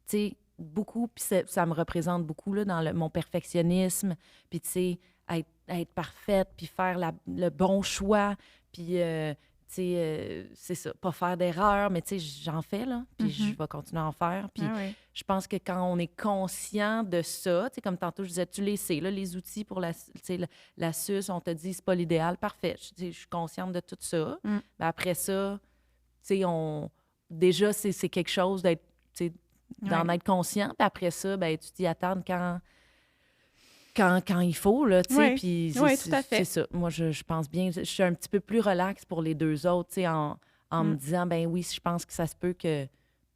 sais, beaucoup, puis ça me représente beaucoup, là, dans mon perfectionnisme, puis, tu sais, être parfaite, puis faire le bon choix, puis... tu sais, c'est ça, pas faire d'erreur, mais tu sais, j'en fais, là, puis je vais continuer à en faire. Puis je pense que quand on est conscient de ça, tu sais, comme tantôt, je disais, tu les sais, là, les outils pour la suce, on te dit, c'est pas l'idéal, parfait. Je suis consciente de tout ça. Mais après ça, tu sais, déjà, c'est quelque chose d'être, tu sais, d'en être conscient. Puis après ça, ben tu t'y attardes quand il faut, là, tu sais, Oui. puis Oui, tout à fait. c'est ça. Moi, je pense bien, je suis un petit peu plus relax pour les 2 autres, tu sais, en me disant, ben oui, je pense que ça se peut que, tu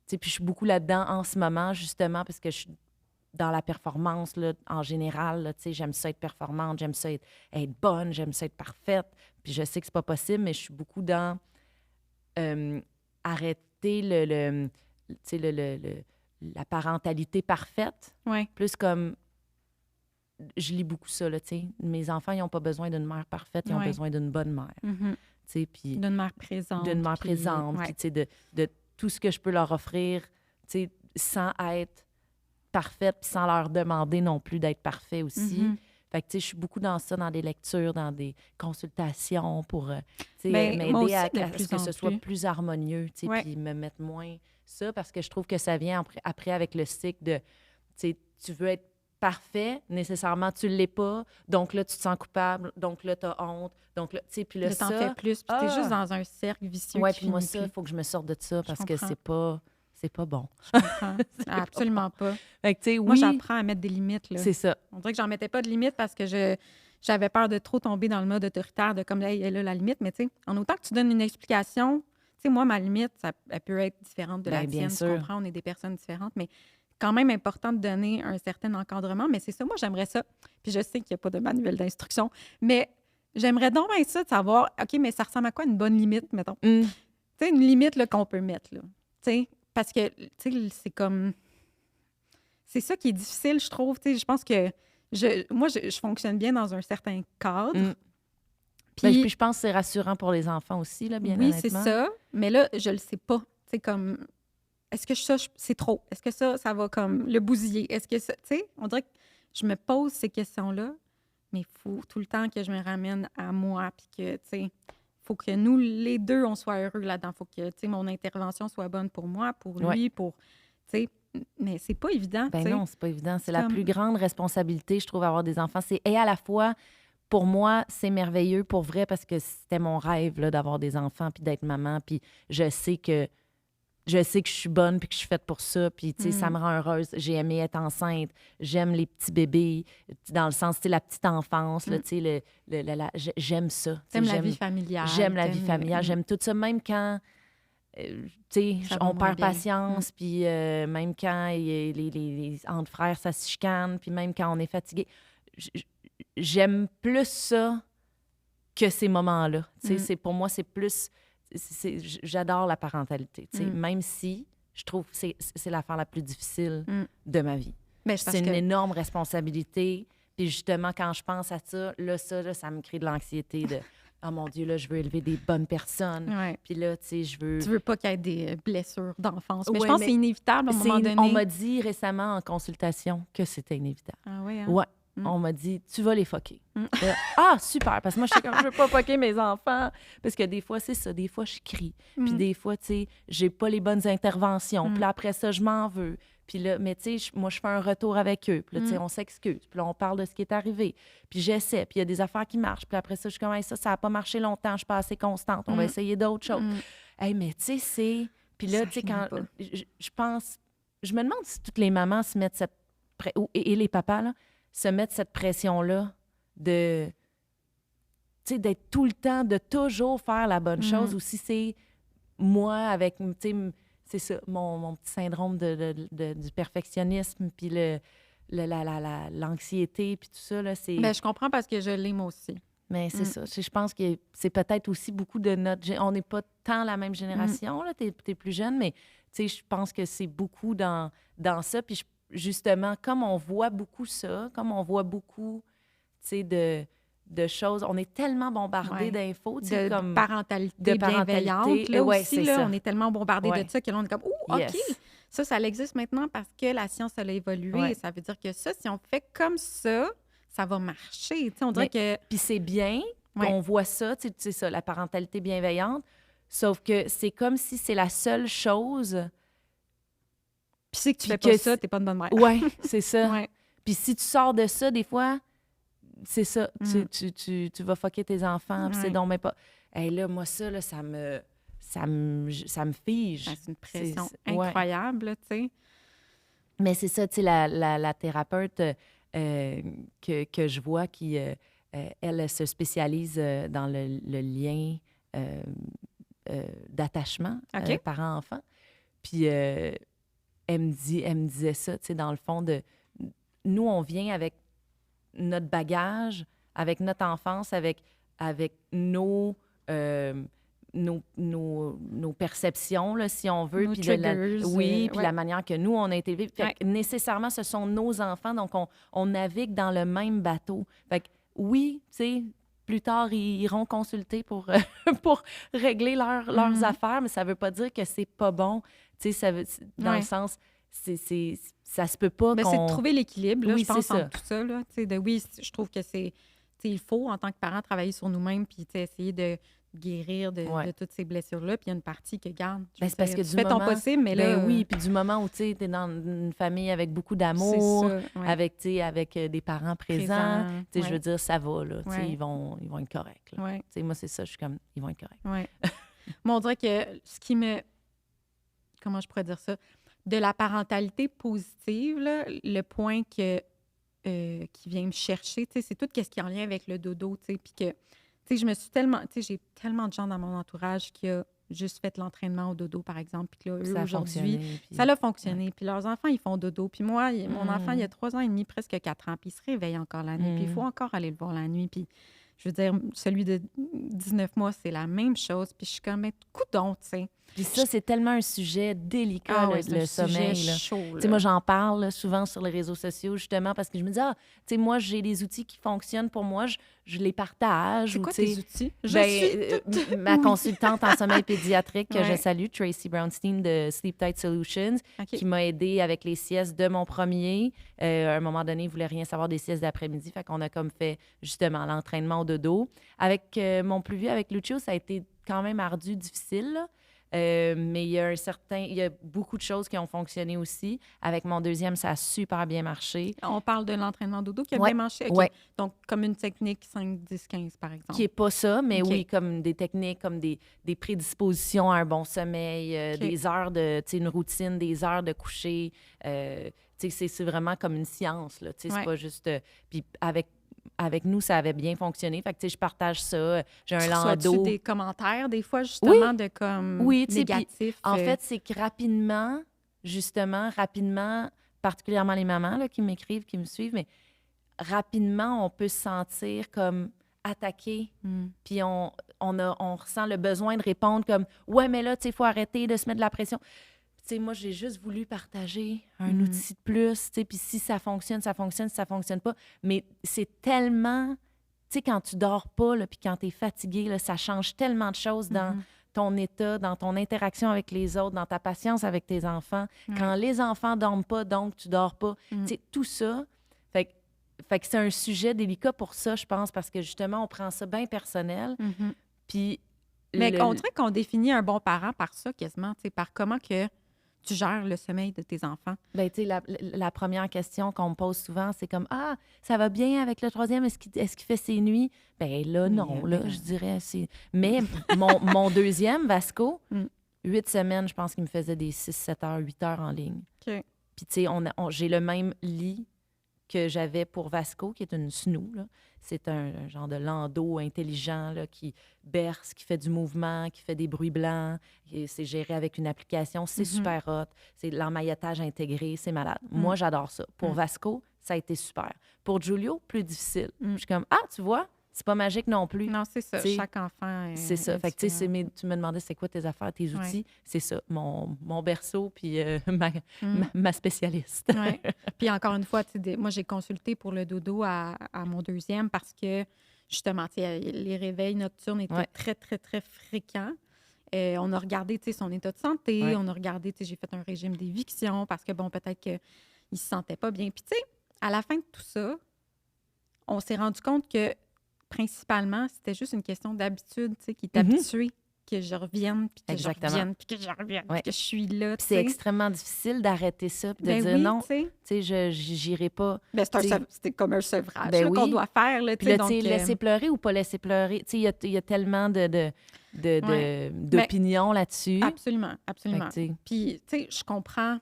sais, puis je suis beaucoup là-dedans en ce moment, justement, parce que je suis dans la performance, là, en général, là, tu sais, j'aime ça être performante, j'aime ça être bonne, j'aime ça être parfaite, puis je sais que c'est pas possible, mais je suis beaucoup dans arrêter tu sais, la parentalité parfaite, Ouais. plus comme je lis beaucoup ça, là, tu sais. Mes enfants, ils n'ont pas besoin d'une mère parfaite, ils ont besoin d'une bonne mère, Mhm. tu sais, puis D'une mère présente. d'une mère puis- présente, ouais. puis, tu sais, de tout ce que je peux leur offrir, tu sais, sans être parfaite, puis sans leur demander non plus d'être parfait aussi. Mhm. Fait que, tu sais, je suis beaucoup dans ça, dans des lectures, dans des consultations pour, tu sais, Ben, moi m'aider aussi, à de ce plus que en ce soit plus. plus harmonieux, tu sais, Ouais. puis me mettre moins ça, parce que je trouve que ça vient après avec le cycle de, tu sais, tu veux être parfait, nécessairement, tu ne l'es pas, donc là, tu te sens coupable, donc là, tu as honte, donc là, tu sais, puis là, Là, t'en ça... fais plus. Puis t'es juste dans un cercle vicieux Ouais, qui puis moi, finit ça, il plus. faut que je me sorte de ça, parce que comprends. c'est pas bon. Je comprends. Absolument pas. Fait que, tu sais, Moi, oui, j'apprends à mettre des limites. Là. c'est ça. On dirait que j'en mettais pas de limites parce que j'avais peur de trop tomber dans le mode autoritaire, de comme, hey, elle a la limite. Mais tu sais, en autant que tu donnes une explication, tu sais, moi, ma limite, elle peut être différente de la Ben, bien tienne. Tu sûr. comprends, on est des personnes différentes, mais quand même important de donner un certain encadrement. Mais c'est ça, moi, j'aimerais ça. Puis je sais qu'il n'y a pas de manuel d'instruction, mais j'aimerais donc bien ça de savoir, OK, mais ça ressemble à quoi une bonne limite, mettons? Tu sais, une limite là, qu'on peut mettre, là. Tu sais, parce que, tu sais, c'est comme... C'est ça qui est difficile, je trouve. Tu sais, je pense que moi, je fonctionne bien dans un certain cadre. Ben, Puis, puis je pense que c'est rassurant pour les enfants aussi, là, bien oui, c'est honnêtement. ça. Mais là, je le sais pas. Tu sais, comme... Est-ce que ça, c'est trop? Est-ce que ça va comme le bousiller? Est-ce que ça... Tu sais, on dirait que je me pose ces questions-là, mais il faut tout le temps que je me ramène à moi, puis que, tu sais, faut que nous, les deux, on soit heureux là-dedans. Faut que, tu sais, mon intervention soit bonne pour moi, pour lui, pour... Tu sais, mais c'est pas évident, Ben tu sais. non, c'est pas évident. C'est C'est la comme- plus grande responsabilité, je trouve, avoir des enfants. C'est et à la fois pour moi, c'est merveilleux pour vrai parce que c'était mon rêve là, d'avoir des enfants puis d'être maman. Puis je sais que je suis bonne puis que je suis faite pour ça. Puis, tu sais, ça me rend heureuse. J'ai aimé être enceinte. J'aime les petits bébés, dans le sens, tu sais, la petite enfance, là, tu sais, j'aime ça. Tu sais, T'aimes la vie familiale. J'aime la vie familiale. J'aime tout ça, même quand, tu sais, on perd patience, puis même quand les entre frères, ça se chicane, puis même quand on est fatigué. J'aime plus ça que ces moments-là. Tu sais, pour moi, c'est plus... j'adore la parentalité, tu sais, même si je trouve que c'est l'affaire la plus difficile de ma vie. C'est une énorme responsabilité. Puis justement, quand je pense à ça, ça me crée de l'anxiété de « Oh mon Dieu, là, je veux élever des bonnes personnes. Puis là, tu sais, je veux... » Tu veux pas qu'il y ait des blessures d'enfance. Mais je pense que c'est inévitable à un moment donné. On m'a dit récemment en consultation que c'était inévitable. Ah oui, hein? Ouais. On m'a dit, tu vas les fucker. Ah, super! Parce que moi, je sais comme, je veux pas fucker mes enfants. Parce que des fois, c'est ça. Des fois, je crie. Puis des fois, tu sais, j'ai pas les bonnes interventions. Puis là, après ça, je m'en veux. Puis là, mais tu sais, moi, je fais un retour avec eux. Puis là, tu sais, on s'excuse. Puis là, on parle de ce qui est arrivé. Puis j'essaie. Puis il y a des affaires qui marchent. Puis après ça, je suis comme, hey, ça n'a pas marché longtemps. Je suis pas assez constante. On va essayer d'autres choses. Hey, mais tu sais, c'est... Puis là, tu sais, quand... Je pense... Je me demande si toutes les mamans se mettent cette... Et les papas, là, se mettre cette pression-là de, tu sais, d'être tout le temps, de toujours faire la bonne chose, ou si c'est moi avec, tu sais, c'est ça, mon petit syndrome du perfectionnisme, puis l'anxiété, puis tout ça, là, c'est... Bien, je comprends parce que je l'ai moi aussi. Mais c'est ça. Je pense que c'est peut-être aussi beaucoup de notre... On n'est pas tant la même génération, là, t'es plus jeune, mais, tu sais, je pense que c'est beaucoup dans ça, puis justement, comme on voit beaucoup ça, comme on voit beaucoup, tu sais, de choses, on est tellement bombardé d'infos, tu sais, comme... parentalité bienveillante, là aussi, là, on est tellement bombardé de ça que là, on est comme, « OK, ça existe maintenant parce que la science, elle a évolué. Ça veut dire que ça, si on fait comme ça va marcher. » Tu sais, on dirait que... Puis c'est bien qu'on voit ça, tu sais, ça, la parentalité bienveillante, sauf que c'est comme si c'est la seule chose... Puis si tu fais pas ça, t'es pas une bonne mère. Oui, c'est ça. Puis si tu sors de ça, des fois, c'est ça. Tu vas fucker tes enfants, puis c'est donc même pas... Hey, là, moi, ça, là, ça me fige. C'est une pression incroyable, tu sais. Mais c'est ça, tu sais, la thérapeute que je vois qui, elle se spécialise dans le lien d'attachement parent-enfant. Puis... elle me disait ça, tu sais, dans le fond, nous, on vient avec notre bagage, avec notre enfance, avec nos perceptions, là, si on veut. Nos puis triggers. Puis la manière que nous, on a été élevés. Fait que nécessairement, ce sont nos enfants, donc on navigue dans le même bateau. Fait que oui, tu sais, plus tard, ils iront consulter pour régler leurs affaires, mais ça veut pas dire que c'est pas bon. Tu sais, dans le sens, ça se peut pas c'est de trouver l'équilibre, là, je pense, entre tout ça. Là, je trouve que il faut, en tant que parent, travailler sur nous-mêmes puis essayer de guérir de toutes ces blessures-là. Puis il y a une partie que garde. C'est parce que tu fais ton possible, mais là... oui, puis du moment où tu es dans une famille avec beaucoup d'amour, avec des parents présents, je veux dire, ça va, là. Ils vont être corrects. Moi, c'est ça, je suis comme, ils vont être corrects. Moi, on dirait que ce qui me... Comment je pourrais dire ça? De la parentalité positive, là, le point qui vient me chercher, c'est tout ce qui est en lien avec le dodo, puis que, je me suis tellement, j'ai tellement de gens dans mon entourage qui a juste fait l'entraînement au dodo, par exemple, puis que là, eux, aujourd'hui, ça a fonctionné, puis leurs enfants, ils font dodo, puis moi, mon enfant, il y a 3 ans et demi, presque 4 ans, puis il se réveille encore la nuit, puis il faut encore aller le voir la nuit, puis je veux dire, celui de 19 mois, c'est la même chose, puis je suis comme, coudonc, tu sais. Puis ça, c'est tellement un sujet délicat, le sommeil. Chaud, moi, j'en parle là, souvent sur les réseaux sociaux, justement, parce que je me dis, moi, j'ai des outils qui fonctionnent pour moi, je les partage. C'est quoi tes outils? Ma consultante en sommeil pédiatrique, que je salue, Tracy Brownstein de Sleep Tight Solutions, qui m'a aidée avec les siestes de mon premier. À un moment donné, il ne voulait rien savoir des siestes d'après-midi, fait qu'on a comme fait, justement, l'entraînement au dodo. Avec mon plus vieux, avec Lucio, ça a été quand même ardu, difficile, là. Mais il y a beaucoup de choses qui ont fonctionné aussi. Avec mon deuxième, ça a super bien marché. On parle de l'entraînement dodo qui a Ouais, bien marché? OK. ouais. Donc, comme une technique 5, 10, 15, par exemple. Qui n'est pas ça, mais OK. oui, comme des techniques, comme des prédispositions à un bon sommeil, OK. des heures de, tu sais, une routine, des heures de coucher. Tu sais, c'est vraiment comme une science, là. Tu sais, Ouais. c'est pas juste... puis avec nous, ça avait bien fonctionné. Fait que, tu sais, je partage ça. J'ai un Reçois-tu landau. des commentaires, des fois, justement, de comme Oui, tu sais, puis négatifs? en fait, c'est que rapidement, particulièrement les mamans là, qui m'écrivent, qui me suivent, mais rapidement, on peut se sentir comme attaqué, puis on ressent le besoin de répondre comme « Ouais, mais là, tu sais, il faut arrêter de se mettre de la pression. » Tu sais, moi, j'ai juste voulu partager un outil de plus, tu sais, puis si ça fonctionne, ça fonctionne, si ça fonctionne pas. Mais c'est tellement... Tu sais, quand tu dors pas, là, puis quand tu es fatigué, là, ça change tellement de choses dans ton état, dans ton interaction avec les autres, dans ta patience avec tes enfants. Quand les enfants dorment pas, donc tu dors pas. Tu sais, tout ça. Fait que c'est un sujet délicat pour ça, je pense, parce que justement, on prend ça bien personnel. Puis... Mais on dirait qu'on définit un bon parent par ça, quasiment, tu sais, par comment que tu gères le sommeil de tes enfants. Bien, tu sais, la première question qu'on me pose souvent, c'est comme « Ah, ça va bien avec le troisième? Est-ce qu'il fait ses nuits? » Bien là, non, là, je dirais. Mais mon deuxième, Vasco, 8 semaines, je pense qu'il me faisait des 6, 7 heures, 8 heures en ligne. OK. Puis, tu sais, j'ai le même lit que j'avais pour Vasco, qui est une snow, là. C'est un genre de landau intelligent là, qui berce, qui fait du mouvement, qui fait des bruits blancs. C'est géré avec une application. C'est super hot. C'est de l'emmaillotage intégré. C'est malade. Moi, j'adore ça. Pour Vasco, ça a été super. Pour Giulio, plus difficile. Je suis comme, ah, tu vois, c'est pas magique non plus. Non, c'est ça. T'sais, chaque enfant est c'est ça. Fait que, tu sais, différent. tu me demandais c'est quoi tes affaires, tes outils. C'est ça. Mon berceau, puis ma spécialiste. Ouais. Puis encore une fois, moi, j'ai consulté pour le dodo à mon deuxième parce que, justement, les réveils nocturnes étaient très, très, très fréquents. On a regardé son état de santé, on a regardé, j'ai fait un régime d'éviction parce que, bon, peut-être qu'il ne se sentait pas bien. Puis, tu sais, à la fin de tout ça, on s'est rendu compte que, principalement, c'était juste une question d'habitude, tu sais, qu'il est habitué que je revienne, puis que je revienne, puis que je revienne, puis que je suis là. Puis c'est extrêmement difficile d'arrêter ça, puis de dire oui, non, tu sais, j'irai pas. Ben, c'était comme un sevrage Ben qu'on doit faire. Là, puis là, tu donc, sais, laisser pleurer ou pas laisser pleurer. Tu sais, il y a tellement d'opinions là-dessus. Absolument, absolument. Fait que, puis, tu sais, je comprends.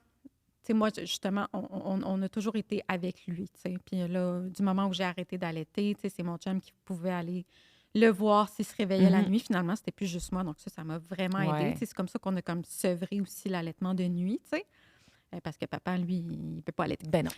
Tu sais, moi, justement, on a toujours été avec lui, tu sais. Puis là, du moment où j'ai arrêté d'allaiter, tu sais, c'est mon chum qui pouvait aller le voir s'il se réveillait la nuit. Finalement, c'était plus juste moi. Donc ça m'a vraiment aidé. Tu sais, c'est comme ça qu'on a comme sevré aussi l'allaitement de nuit, tu sais. Parce que papa, lui, il ne peut pas allaiter. Ben non.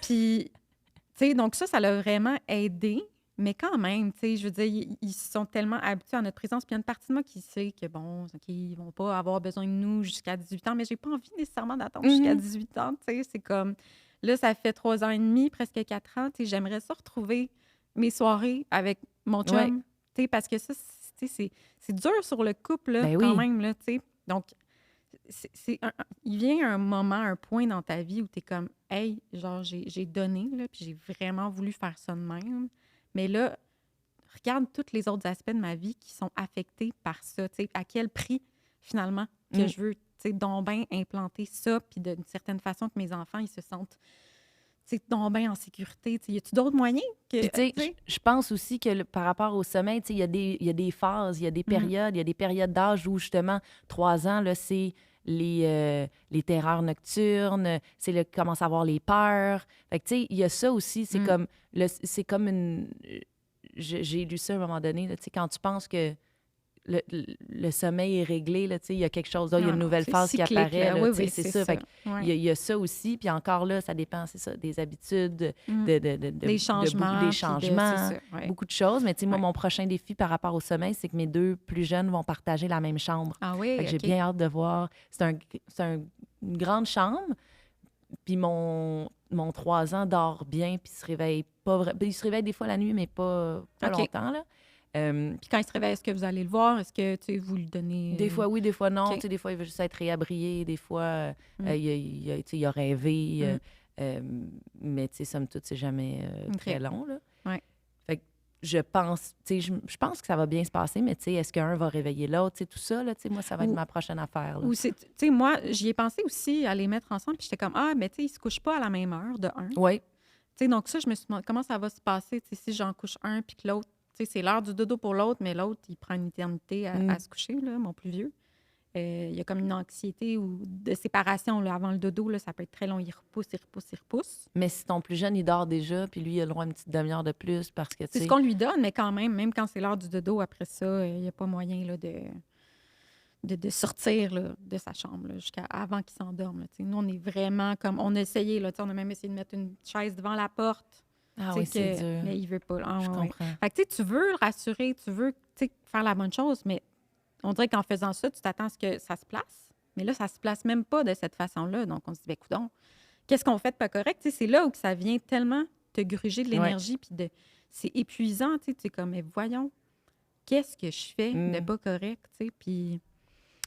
Puis, tu sais, donc ça l'a vraiment aidé. Mais quand même, tu sais, je veux dire, ils sont tellement habitués à notre présence. Puis il y a une partie de moi qui sait que, bon, OK, ils vont pas avoir besoin de nous jusqu'à 18 ans, mais j'ai pas envie nécessairement d'attendre jusqu'à 18 ans, tu sais. C'est comme, là, ça fait 3 ans et demi, presque 4 ans, tu sais, j'aimerais ça retrouver mes soirées avec mon chum, tu sais, parce que ça, tu sais, c'est dur sur le couple, là, quand même, là, tu sais. Donc, il vient un moment, un point dans ta vie où tu es comme, hey, genre, j'ai donné, là, puis j'ai vraiment voulu faire ça de même. Mais là, regarde tous les autres aspects de ma vie qui sont affectés par ça. Tu sais, à quel prix, finalement, que je veux, tu sais, donc bien implanter ça, puis d'une certaine façon que mes enfants, ils se sentent, tu sais, donc bien en sécurité. Tu sais, y a-tu d'autres moyens que... Puis, tu sais, je pense aussi que par rapport au sommeil, tu sais, il y a des phases, il y a des périodes, il y a des périodes d'âge où, justement, 3 ans, là, c'est les terreurs nocturnes, c'est le commence à avoir les peurs. Fait que, tu sais, il y a ça aussi, c'est comme une... J'ai lu ça à un moment donné, là, tu sais, quand tu penses que le sommeil est réglé, là, tu sais, il y a quelque chose, là, il y a une nouvelle phase qui apparaît, là, tu sais, c'est ça. Fait que il y a ça aussi, puis encore là, ça dépend, c'est ça, des habitudes, des changements, beaucoup de choses. Mais tu sais, moi, mon prochain défi par rapport au sommeil, c'est que mes 2 plus jeunes vont partager la même chambre. Ah oui, fait que j'ai bien hâte de voir. C'est une grande chambre, puis mon 3 ans dort bien, puis il se réveille pas... Il se réveille des fois la nuit, mais pas longtemps, là. Puis quand il se réveille, est-ce que vous allez le voir? Est-ce que, tu sais, vous lui donnez... Des fois, oui, des fois, non. Tu sais, des fois, il veut juste être réabrié. Des fois, il a rêvé. Mais, tu sais, somme toute, c'est jamais très long, là. Ouais. Fait que je pense, tu sais, je pense que ça va bien se passer, mais tu sais, est-ce qu'un va réveiller l'autre? Tu sais, tout ça, là, tu sais, moi, ça va être Ou, ma prochaine affaire, là. ou c'est, tu sais, moi, j'y ai pensé aussi à les mettre ensemble, puis j'étais comme, ah, mais tu sais, ils se couchent pas à la même heure, de un. Tu Oui. sais, donc ça, je me suis demandé comment ça va se passer, tu sais, si j'en couche un, puis que l'autre, tu sais, c'est l'heure du dodo pour l'autre, mais l'autre, il prend une éternité à se coucher, là, mon plus vieux. Il y a comme une anxiété ou de séparation là, avant le dodo, là, ça peut être très long. Il repousse, il repousse, il repousse. Mais si ton plus jeune, il dort déjà, puis lui, il a le droit à une petite demi-heure de plus parce que, tu C'est ce sais... qu'on lui donne, mais quand même quand c'est l'heure du dodo, après ça, il n'y a pas moyen là, de sortir là, de sa chambre là, jusqu'à avant qu'il s'endorme. Là, tu sais. Nous, on est vraiment comme... On a essayé, là, tu sais, on a même essayé de mettre une chaise devant la porte. Ah tu sais, oui, c'est dur. Mais il veut pas. Ah, Je ouais, ouais. comprends. Fait que, tu sais, tu veux le rassurer, tu veux tu sais, faire la bonne chose, mais on dirait qu'en faisant ça, tu t'attends à ce que ça se place. Mais là, ça se place même pas de cette façon-là. Donc, on se dit, ben coudonc, qu'est-ce qu'on fait de pas correct? Tu sais, c'est là où que ça vient tellement te gruger de l'énergie, puis c'est épuisant. Tu sais, comme, mais voyons, qu'est-ce que je fais de pas correct? Tu sais, puis...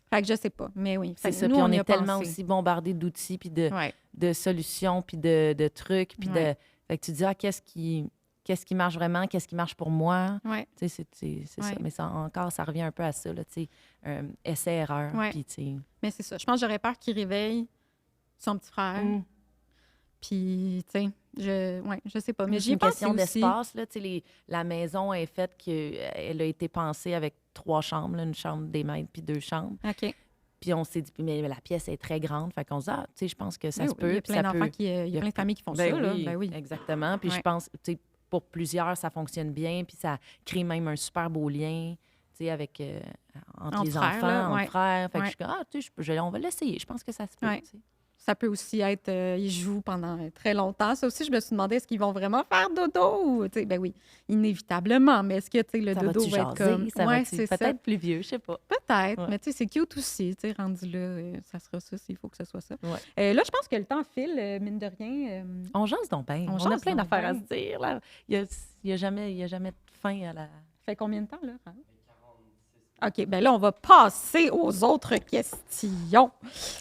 Fait que je sais pas, mais oui. C'est ça, nous, puis on y est a tellement pensé. aussi bombardé d'outils, puis Ouais. de solutions, puis de trucs, puis Ouais. Fait que tu te dis, ah, qu'est-ce qui marche vraiment, qu'est-ce qui marche pour moi? Ouais. Tu sais, c'est ça. Ouais. Mais ça, encore, ça revient un peu à ça, là, tu sais, essai-erreur, Ouais. puis tu sais... Mais c'est ça. Je pense que j'aurais peur qu'il réveille son petit frère. Puis, tu sais, je sais pas. Mais j'y ai C'est une pensé question aussi. d'espace, là, tu sais, la maison est faite qu'elle a été pensée avec 3 chambres, là, une chambre des maîtres, puis 2 chambres. OK. Puis on s'est dit, mais la pièce est très grande. Fait qu'on se dit, ah, tu sais, je pense que ça Oui, se peut. il y a puis plein ça d'enfants peut... il y a plein de familles qui font ça, là. Ben oui. Exactement. Puis Ouais. je pense, tu sais, pour plusieurs, ça fonctionne bien. Puis ça crée même un super beau lien, tu sais, avec, entre les frères, enfants, là, entre ouais. frères. Fait que Ouais. je suis comme, ah, tu sais, on va l'essayer. Je pense que ça se peut, Ouais. tu sais. Ça peut aussi être, ils jouent pendant très longtemps. Ça aussi, je me suis demandé, est-ce qu'ils vont vraiment faire dodo? Ou, tu sais, ben oui, inévitablement. Mais est-ce que, tu sais, le Ça dodo va-tu va être jaser? comme... Ça Ouais, va-tu c'est ça. peut-être plus vieux, je sais pas. Peut-être, Ouais. mais tu sais, c'est cute aussi, tu sais, rendu là, ça sera ça s'il faut que ce soit ça. Ouais. Là, je pense que le temps file, mine de rien. On jase donc bien. On a jase plein donc d'affaires à bien. se dire, là. Il y a jamais de fin à la... Fait combien de temps, là? Hein? OK, bien là, on va passer aux autres questions.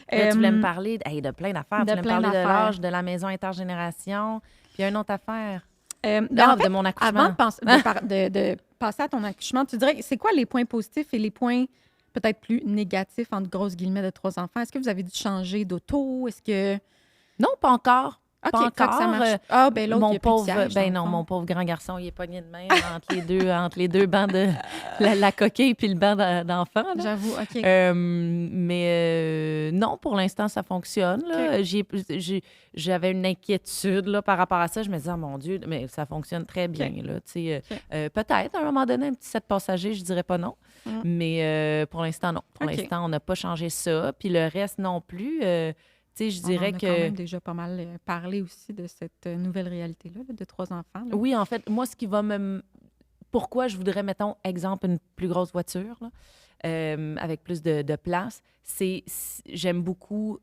Là, tu voulais me parler de plein d'affaires. Tu voulais me plein parler de d'affaires. l'âge, de la maison intergénération. Puis il y a une autre affaire. Ben, Ah, en fait, de mon accouchement. avant de passer à ton accouchement, tu dirais, c'est quoi les points positifs et les points peut-être plus négatifs, entre grosses guillemets, de 3 enfants? Est-ce que vous avez dû changer d'auto? Est-ce que... Non, pas encore. OK, Pas fait que encore. ça marche. Ah, ben l'autre, il y a plus de pauvre, siège, ben dans non, le fond. mon pauvre grand garçon, il est pogné de main entre les deux bancs de la coquille puis le banc d'enfants. Là. J'avoue, OK. Mais non, pour l'instant, ça fonctionne. Là. J'avais une inquiétude là, par rapport à ça. Je me disais, oh, mon Dieu, mais ça fonctionne très bien. Là, peut-être, à un moment donné, un petit 7 passagers, je dirais pas non. Mais pour l'instant, non. Pour l'instant, on n'a pas changé ça. Puis le reste non plus. Je dirais on a que... quand même déjà pas mal parlé aussi de cette nouvelle réalité-là, là, de 3 enfants. Là. Oui, en fait, moi, ce qui va me... Pourquoi je voudrais, mettons, exemple, une plus grosse voiture, là, avec plus de place, j'aime beaucoup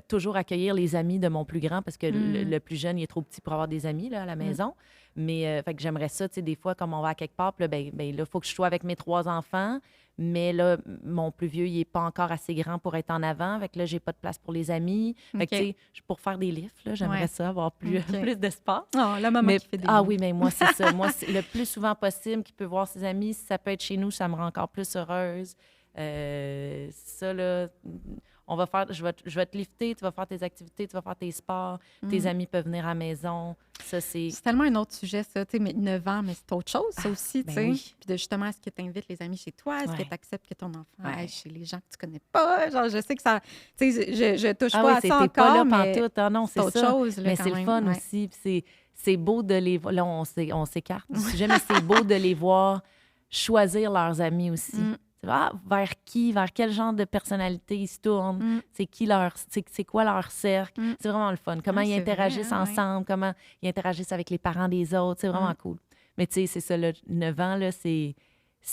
toujours accueillir les amis de mon plus grand parce que le plus jeune, il est trop petit pour avoir des amis là, à la maison. Mais fait que j'aimerais ça, tu sais, des fois, comme on va à quelque part, puis là, il faut que je sois avec mes 3 enfants. Mais là, mon plus vieux, il n'est pas encore assez grand pour être en avant. Fait que là, j'ai pas de place pour les amis. Fait que, tu sais, pour faire des lifts, là, j'aimerais ça avoir plus d'espace. Oh, la maman qui fait des oui, mais moi, c'est ça. Moi, le plus souvent possible qu'il peut voir ses amis, si ça peut être chez nous, ça me rend encore plus heureuse. Ça, là, on va faire, je vais te lifter, tu vas faire tes activités, tu vas faire tes sports, tes amis peuvent venir à la maison. Ça, c'est tellement un autre sujet, ça. Tu sais, mais 9 ans, mais c'est autre chose, ça aussi, tu sais. Oui. Puis de justement, est-ce que tu invites les amis chez toi? Est-ce que tu acceptes que ton enfant aille Ouais. chez les gens que tu connais pas? Genre, je sais que ça... Tu sais, je touche Ah pas oui, à ça t'es encore, pas là mais pantoute. Ah non, c'est autre ça. chose, là, Mais quand c'est le même. fun Ouais. aussi. Puis c'est beau de les voir. Là, on s'écarte du sujet, mais c'est beau de les voir choisir leurs amis aussi. Vers quel genre de personnalité ils se tournent, c'est quoi leur cercle. C'est vraiment le fun. Comment ils interagissent ensemble, comment ils interagissent avec les parents des autres. C'est vraiment cool. Mais tu sais, c'est ça, là, 9 ans, là, c'est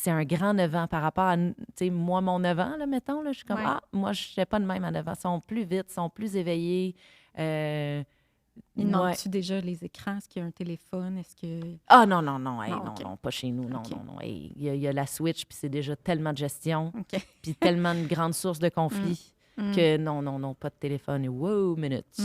un grand 9 ans par rapport à, tu sais, moi, mon 9 ans, là, mettons, là, je suis comme, moi, je ne sais pas de même à 9 ans. Ils sont plus vite, ils sont plus éveillés. Ils manquent-tu déjà les écrans? Est-ce qu'il y a un téléphone? Est-ce que... Ah non, hey, OK. non, pas chez nous. Non, OK. non. Hey, il y a la Switch, puis c'est déjà tellement de gestion, OK. puis tellement de grandes sources de conflits que non, pas de téléphone. Et wow, minute.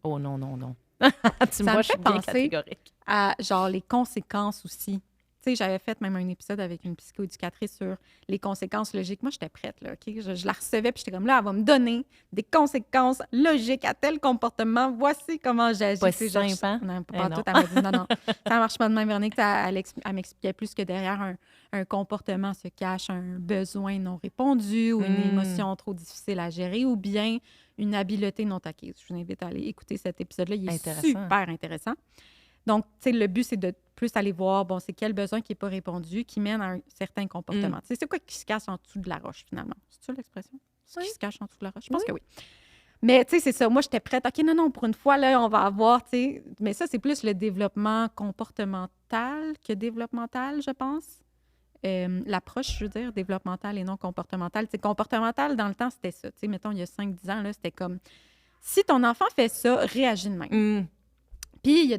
Oh non. Tu me vois, je suis bien catégorique. À, genre, les conséquences aussi. Tu tu sais, j'avais fait même un épisode avec une psychoéducatrice sur les conséquences logiques. Moi, j'étais prête, là, OK? Je la recevais, puis j'étais comme là, elle va me donner des conséquences logiques à tel comportement. Voici comment j'agis. Pas Tu sais, si simple, hein? non, Eh pas non. tout. Elle m'a dit non, non, ça marche pas de même, Véronique. Elle m'expliquait plus que derrière un comportement se cache un besoin non répondu ou une émotion trop difficile à gérer ou bien une habileté non acquise. Je vous invite à aller écouter cet épisode-là. Il est Intéressant. super intéressant. Donc, tu sais, le but, c'est de plus aller voir, bon, c'est quel besoin qui n'est pas répondu, qui mène à un certain comportement. Tu sais, c'est quoi qui se cache en dessous de la roche, finalement? C'est ça l'expression? Ce qui se cache en dessous de la roche? Je pense que oui. Mais, tu sais, c'est ça. Moi, j'étais prête. OK, non, pour une fois, là, on va avoir, tu sais... Mais ça, c'est plus le développement comportemental que développemental, je pense. L'approche, je veux dire, développementale et non comportementale. Tu sais, comportemental, dans le temps, c'était ça. Tu sais, mettons, il y a 5-10 ans, là, c'était comme... Si ton enfant fait ça, réagis de même. Puis, il y a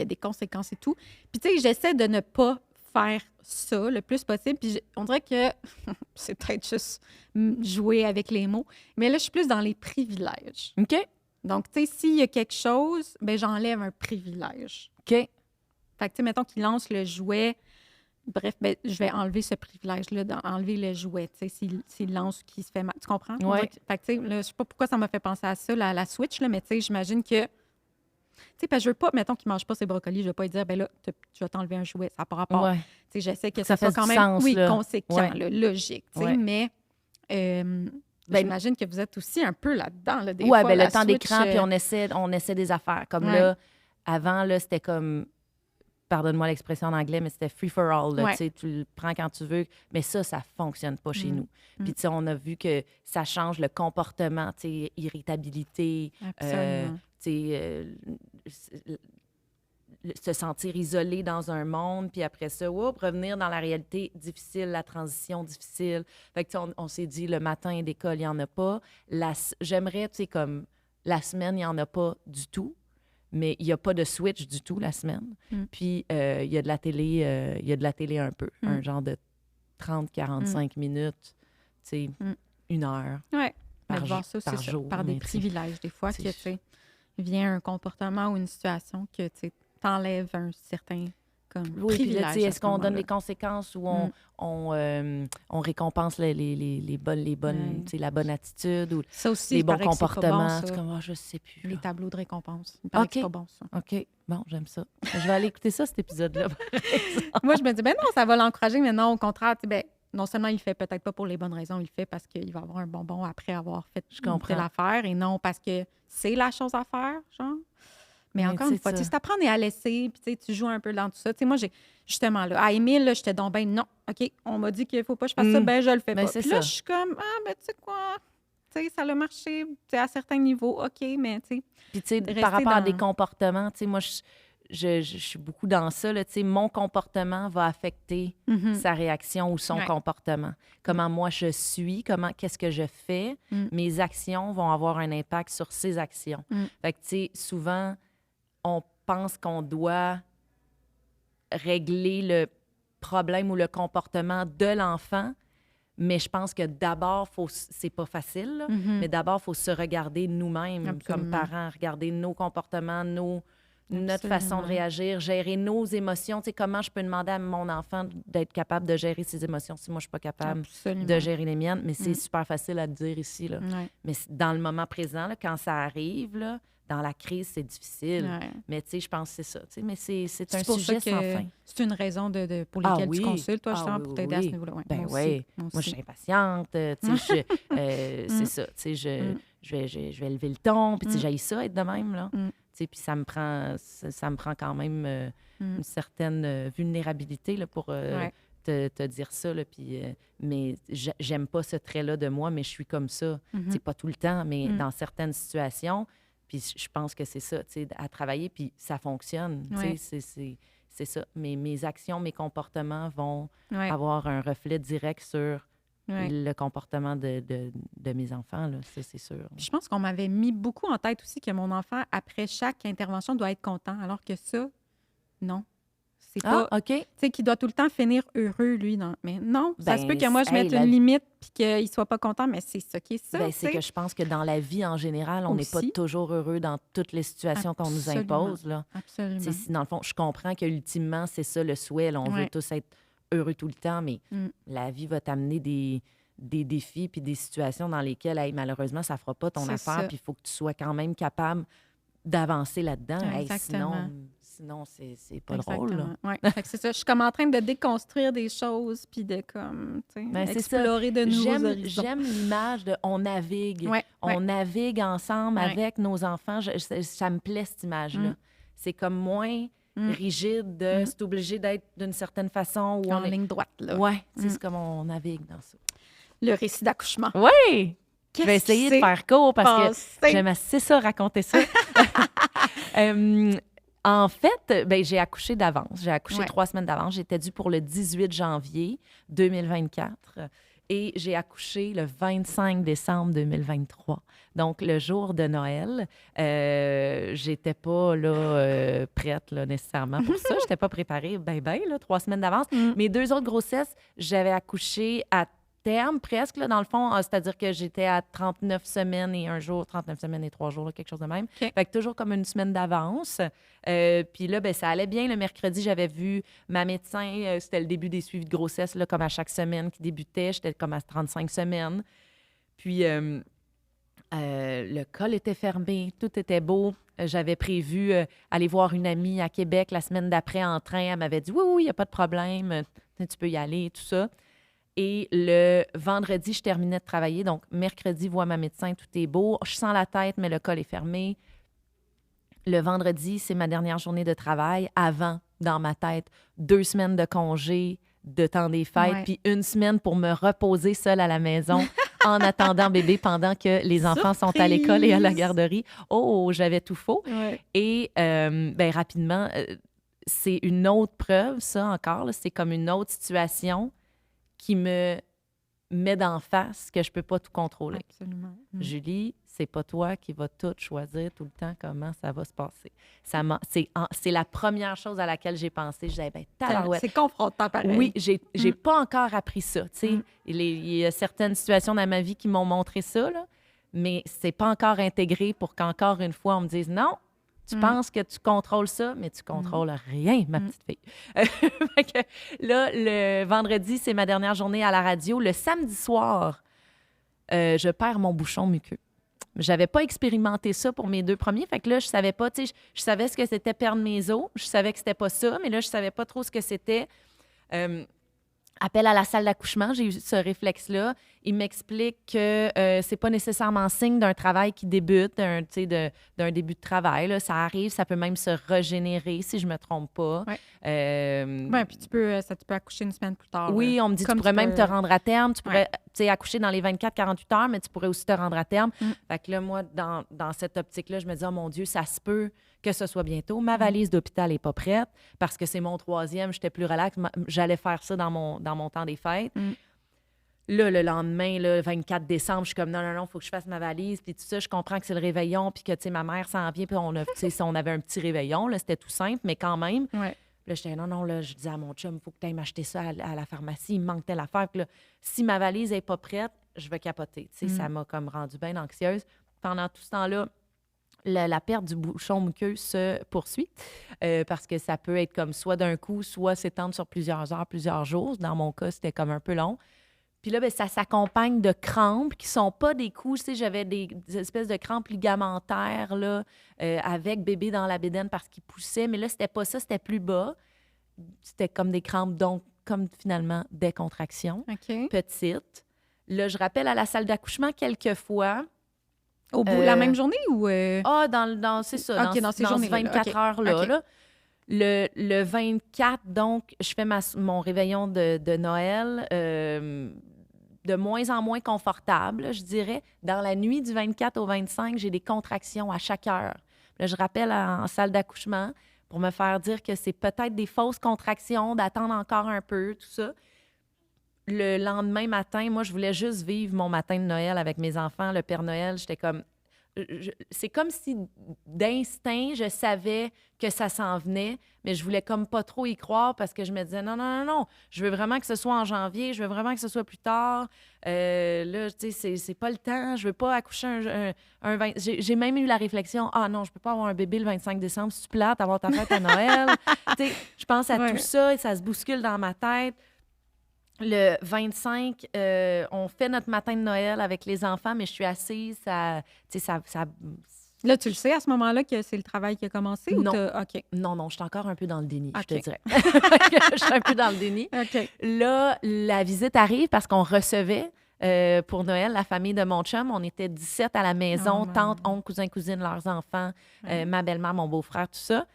des conséquences et tout. Puis, tu sais, j'essaie de ne pas faire ça le plus possible. Puis, on dirait que c'est peut-être juste jouer avec les mots. Mais là, je suis plus dans les privilèges. OK. Donc, tu sais, s'il y a quelque chose, ben j'enlève un privilège. OK. Fait que, tu sais, mettons qu'il lance le jouet. Bref, ben, je vais enlever ce privilège-là, d'enlever le jouet, tu sais, s'il lance qui se fait mal. Tu comprends? Ouais. Fait que, tu sais, là, je sais pas pourquoi ça m'a fait penser à ça, la Switch, là, mais tu sais, j'imagine que... Tu sais, parce que je veux pas, mettons qu'il mange pas ses brocolis, je vais pas lui dire, ben là, tu vas t'enlever un jouet, ça n'a pas rapport. Ouais. Tu sais, j'essaie que Ça ça soit fait quand du même, sens, oui, là. conséquent, Ouais. là, logique, tu sais, Ouais. mais j'imagine que vous êtes aussi un peu là-dedans, là, des Ouais, fois, ben la le temps Switch, d'écran, puis on essaie des affaires. Comme Ouais. là, avant, là, c'était comme, pardonne-moi l'expression en anglais, mais c'était free for all. Là, Ouais. tu sais, tu le prends quand tu veux. Mais ça fonctionne pas chez nous. Puis, tu sais, on a vu que ça change le comportement, tu sais, irritabilité, Absolument. tu sais, se sentir isolé dans un monde, puis après ça, revenir dans la réalité difficile, la transition difficile. Fait que, tu sais, on s'est dit, le matin d'école, il n'y en a pas. J'aimerais, tu sais, comme la semaine, il n'y en a pas du tout, mais il n'y a pas de switch du tout la semaine. Puis, il y a de la télé, un peu, un genre de 30-45 minutes, tu sais, 1 heure. Oui, par de voir ça, par c'est ça, jour, par des mais tu sais, privilèges, des fois, tu que, sais, tu sais, vient un comportement ou une situation que, tu sais, t'enlève un certain, comme, Oui, puis là, privilège tu sais, à est-ce ce qu'on donne moment-là. des conséquences ou on récompense les bonnes, tu sais, la bonne attitude ou Ça aussi, les il bons paraît que c'est pas comportements? bon, ça. C'est comme, je sais plus. Les là. tableaux de récompense. Il paraît que c'est OK. pas bon, ça. OK, bon, j'aime ça. Je vais aller écouter ça, cet épisode-là. Moi, je me dis, ben non, ça va l'encourager, mais non, au contraire, tu sais, ben, non seulement il le fait peut-être pas pour les bonnes raisons, il le fait parce qu'il va avoir un bonbon après avoir fait comprends. telle affaire et non parce que c'est la chose à faire, genre. Mais encore tu une sais, fois, tu ça. sais, c'est apprendre à laisser, puis tu sais, tu joues un peu dans tout ça. Tu sais, moi, j'ai justement, là, à Émile, là, j'étais donc ben non, OK, on m'a dit qu'il faut pas que je fasse ça, ben je le fais Ben, pas. c'est Puis là, ça. je suis comme, ben tu sais quoi, tu sais, ça a marché, tu sais, à certains niveaux, OK, mais tu sais, Puis, tu sais, rester par rapport à des dans- comportements, tu sais, moi, je suis beaucoup dans ça, là, tu sais, mon comportement va affecter sa réaction ou son Ouais. comportement. Comment moi je suis, qu'est-ce que je fais, mes actions vont avoir un impact sur ses actions. Fait que, tu sais, souvent, on pense qu'on doit régler le problème ou le comportement de l'enfant, mais je pense que d'abord, c'est pas facile, là, mais d'abord, il faut se regarder nous-mêmes comme Absolument. parents, regarder nos comportements, notre façon de Absolument. réagir, gérer nos émotions. Tu sais, comment je peux demander à mon enfant d'être capable de gérer ses émotions si moi, je suis pas capable Absolument. de gérer les miennes? Mais c'est super facile à dire ici, là. Ouais. Mais dans le moment présent, là, quand ça arrive, là, dans la crise, c'est difficile. Ouais. Mais tu sais, je pense que c'est ça. Tu sais, mais c'est un C'est pour sujet ça sans que fin. c'est une raison pour Ah lesquelles oui. tu consultes, toi, Ah justement, oui, pour oui, t'aider à ce oui. niveau-là. Ouais. Ben Moi aussi. oui. Moi Moi, je aussi. suis impatiente. Tu sais, c'est ça. Tu sais, je vais lever le ton. Puis, tu sais, j'haïs ça, être de même, là. Tu sais, puis ça me prend quand même une certaine vulnérabilité, là, pour te dire ça, là. Puis, mais j'aime pas ce trait-là de moi, mais je suis comme ça. C'est pas tout le temps, mais dans certaines situations. Puis je pense que c'est ça, tu sais, à travailler, puis ça fonctionne. Ouais. Tu sais, c'est ça. Mes actions, mes comportements vont Ouais. avoir un reflet direct sur Ouais. le comportement de mes enfants, là. Ça, c'est sûr. Puis je pense qu'on m'avait mis beaucoup en tête aussi que mon enfant, après chaque intervention, doit être content, alors que ça, non. C'est Ah, pas, OK. tu sais, qu'il doit tout le temps finir heureux, lui. Non. Mais non, ça se peut Ben, que moi, je hey, mette une limite puis qu'il soit pas content, mais c'est ça qui est ça, ben, tu c'est sais. que je pense que dans la vie, en général, on n'est pas Aussi. toujours heureux dans toutes les situations qu'on nous Absolument. impose, là. Tu sais, Absolument. si dans le fond, je comprends que ultimement, c'est ça le souhait, là. On veut Ouais. tous être heureux tout le temps, mais Mm. la vie va t'amener des défis puis des situations dans lesquelles, hey, malheureusement, ça fera pas ton C'est affaire, ça. puis il faut que tu sois quand même capable d'avancer là-dedans. Hey, Exactement. sinon c'est pas drôle, là. Exactement. Ouais. Fait que c'est ça. Je suis comme en train de déconstruire des choses puis de comme, tu sais, Ben, c'est ça. explorer de nouveaux horizons. J'aime l'image de on navigue. Ouais, On ouais. navigue ensemble Ouais. avec nos enfants. Ça me plaît, cette image-là. Mm. C'est comme moins Mm. rigide de Mm. c'est obligé d'être d'une certaine façon. Où En on est... ligne droite, là. Ouais, tu sais, Mm. c'est comme on navigue dans ça. Le récit d'accouchement. Oui! Je Qu'est-ce vais qui essayer de s'est faire court parce que passé? j'aime assez ça, raconter ça. En fait, ben, j'ai accouché d'avance. J'ai accouché Ouais. 3 semaines d'avance. J'étais due pour le 18 janvier 2024 et j'ai accouché le 25 décembre 2023. Donc, le jour de Noël, j'étais pas là, prête là, nécessairement pour ça. J'étais pas préparée, là, 3 semaines d'avance. Mm. Mes 2 autres grossesses, j'avais accouché à terme presque, là, dans le fond. C'est-à-dire que j'étais à 39 semaines et 1 jour, 39 semaines et 3 jours, là, quelque chose de même. OK. Fait que toujours comme une semaine d'avance. Puis là, ben, ça allait bien. Le mercredi, j'avais vu ma médecin. C'était le début des suivis de grossesse, là, comme à chaque semaine qui débutait. J'étais comme à 35 semaines. Puis le col était fermé, tout était beau. J'avais prévu aller voir une amie à Québec la semaine d'après en train. Elle m'avait dit « Oui, il n'y a pas de problème. Tu peux y aller, tout ça. » Et le vendredi, je terminais de travailler. Donc, mercredi, vois ma médecin, tout est beau. Je sens la tête, mais le col est fermé. Le vendredi, c'est ma dernière journée de travail. Avant, dans ma tête, 2 semaines de congé, de temps des fêtes, Ouais. puis 1 semaine pour me reposer seule à la maison en attendant bébé pendant que les enfants sont à l'école et à la Surprise! garderie. Oh, j'avais tout faux. Ouais. Et ben, rapidement, c'est une autre preuve, ça encore. Là. C'est comme une autre situation qui me met d'en face que je peux pas tout contrôler. Absolument. Mm. Julie, c'est pas toi qui vas tout choisir tout le temps comment ça va se passer. C'est la première chose à laquelle j'ai pensé. Je disais, ben, tabarouette. C'est confrontant, pareil. Oui, j'ai Mm. pas encore appris ça. Tu sais, Mm. il y a certaines situations dans ma vie qui m'ont montré ça, là, mais c'est pas encore intégré pour qu'encore une fois, on me dise non. Tu Mm. penses que tu contrôles ça, mais tu contrôles rien, ma petite fille. Fait que là, le vendredi, c'est ma dernière journée à la radio. Le samedi soir, je perds mon bouchon muqueux. J'avais pas expérimenté ça pour mes 2 premiers. Fait que là, je savais pas, tu sais, je savais ce que c'était perdre mes os. Je savais que c'était pas ça, mais là, je savais pas trop ce que c'était. Appel à la salle d'accouchement, j'ai eu ce réflexe-là. Il m'explique que c'est pas nécessairement signe d'un travail qui débute, d'un début de travail. Là. Ça arrive, ça peut même se régénérer, si je me trompe pas. Ouais. Euh, Puis tu peux accoucher une semaine plus tard. oui, là. on me dit Comme tu pourrais même peux- te rendre à terme. Tu pourrais Ouais. tu sais, accoucher dans les 24-48 heures, mais tu pourrais aussi te rendre à terme. Mm. Fait que là, moi, dans cette optique-là, je me dis, oh mon Dieu, ça se peut que ce soit bientôt. Ma valise d'hôpital n'est pas prête parce que c'est mon 3e, j'étais plus relax. J'allais faire ça dans mon temps des fêtes. Mm. Là, le lendemain, le 24 décembre, je suis comme non, il faut que je fasse ma valise. Puis tout ça, je comprends que c'est le réveillon, puis que, tu sais, ma mère s'en vient, puis on avait un petit réveillon, là, c'était tout simple, mais quand même. Ouais. Là, j'étais non, là, je disais à mon chum, il faut que tu ailles m'acheter ça à la pharmacie, il me manque telle affaire. Puis là, si ma valise n'est pas prête, je vais capoter. Tu sais, ça m'a comme rendue bien anxieuse. Pendant tout ce temps-là, la perte du bouchon muqueux se poursuit parce que ça peut être comme soit d'un coup, soit s'étendre sur plusieurs heures, plusieurs jours. Dans mon cas, c'était comme un peu long. Puis là, ben, ça s'accompagne de crampes qui sont pas des coups. Tu sais, j'avais des espèces de crampes ligamentaires là, avec bébé dans la bédaine parce qu'il poussait. Mais là, c'était pas ça, c'était plus bas. C'était comme des crampes, donc comme finalement des contractions OK. petites. Là, je rappelle à la salle d'accouchement quelques fois. Au bout, la même journée ou... Ah, c'est ça, OK, dans ces journées-là, 24 OK. heures-là. OK. Là. Le 24, donc, je fais mon réveillon de Noël de moins en moins confortable, je dirais. Dans la nuit du 24 au 25, j'ai des contractions à chaque heure. Là, je rappelle en salle d'accouchement pour me faire dire que c'est peut-être des fausses contractions, d'attendre encore un peu, tout ça. Le lendemain matin, moi, je voulais juste vivre mon matin de Noël avec mes enfants, le Père Noël. J'étais comme, c'est comme si d'instinct, je savais que ça s'en venait, mais je voulais comme pas trop y croire parce que je me disais non, je veux vraiment que ce soit en janvier, je veux vraiment que ce soit plus tard. Là, tu sais, c'est pas le temps, je veux pas accoucher un 20... J'ai même eu la réflexion, ah non, je peux pas avoir un bébé le 25 décembre, c'est plate, avoir ta fête à Noël. Tu sais, je pense à tout ça et ça se bouscule dans ma tête. Le 25, on fait notre matin de Noël avec les enfants, mais je suis assise, ça. Là, tu le sais à ce moment-là que c'est le travail qui a commencé? Non. OK. Non, je suis encore un peu dans le déni, je te OK. dirais. Je suis un peu dans le déni. OK. Là, la visite arrive parce qu'on recevait pour Noël la famille de mon chum. On était 17 à la maison, tante, oncle, cousin, cousine, leurs enfants, ma belle-mère, mon beau-frère, tout ça.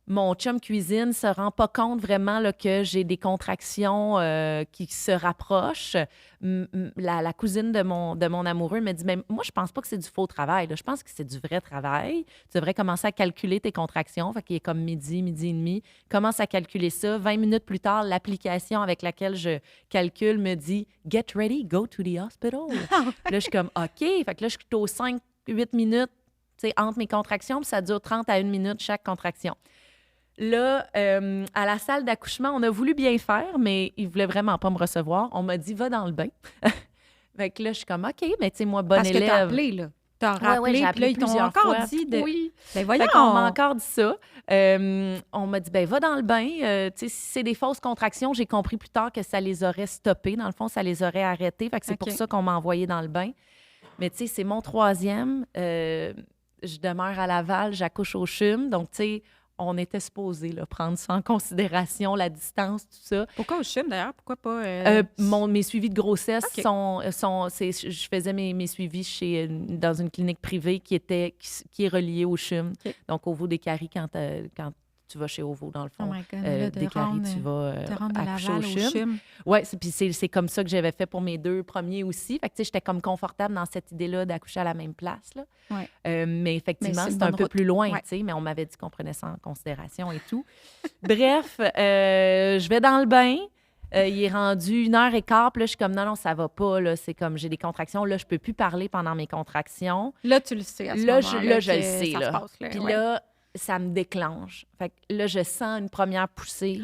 Mon chum cuisine se rend pas compte vraiment là, que j'ai des contractions qui se rapprochent. La cousine de mon amoureux me dit, mais moi, je pense pas que c'est du faux travail. Là. Je pense que c'est du vrai travail. Tu devrais commencer à calculer tes contractions. Fait qu'il est comme midi et demi. Commence à calculer ça. 20 minutes plus tard, l'application avec laquelle je calcule me dit, get ready, go to the hospital. Là, je suis comme, OK. Fait que là, je suis aux 5-8 minutes entre mes contractions, puis ça dure 30 à 1 minute chaque contraction. Là, à la salle d'accouchement, on a voulu bien faire, mais ils ne voulaient vraiment pas me recevoir. On m'a dit, va dans le bain. Fait que là, je suis comme, OK, mais tu sais, moi, bonne élève. Parce que t'as appelé, là. T'as rappelé, j'ai puis là, ils t'ont plusieurs encore fois. dit de... Oui. Ben voyons! Fait qu'on m'a encore dit ça. On m'a dit, ben va dans le bain. Tu sais, si c'est des fausses contractions, j'ai compris plus tard que ça les aurait stoppées. Dans le fond, ça les aurait arrêtées. Fait que c'est pour ça qu'on m'a envoyé dans le bain. Mais tu sais, c'est mon 3e. Je demeure à Laval, j'accouche au CHUM. Donc, tu sais, on était supposé prendre ça en considération, la distance, tout ça. Pourquoi au CHUM, d'ailleurs? Pourquoi pas... Mes suivis de grossesse OK. je faisais mes suivis dans une clinique privée qui est reliée au CHUM. OK. Donc, Ovo des Caries, quand tu vas chez Ovo, dans le fond. Oh my God, là, des Caries, tu vas accoucher au CHUM. Oui, puis c'est comme ça que j'avais fait pour mes 2 premiers aussi. Fait que, tu sais, j'étais comme confortable dans cette idée-là d'accoucher à la même place, là. Ouais. Mais effectivement, c'est un peu plus loin, tu sais, mais on m'avait dit qu'on prenait ça en considération et tout. Bref, je vais dans le bain. Il est rendu 1h15, puis là, je suis comme, non, ça va pas, là. C'est comme, j'ai des contractions. Là, je peux plus parler pendant mes contractions. Là, tu le sais à ce moment-là. Là, je le sais, ça là. se passe, là. Puis là, ça me déclenche. Fait que là, je sens une première poussée.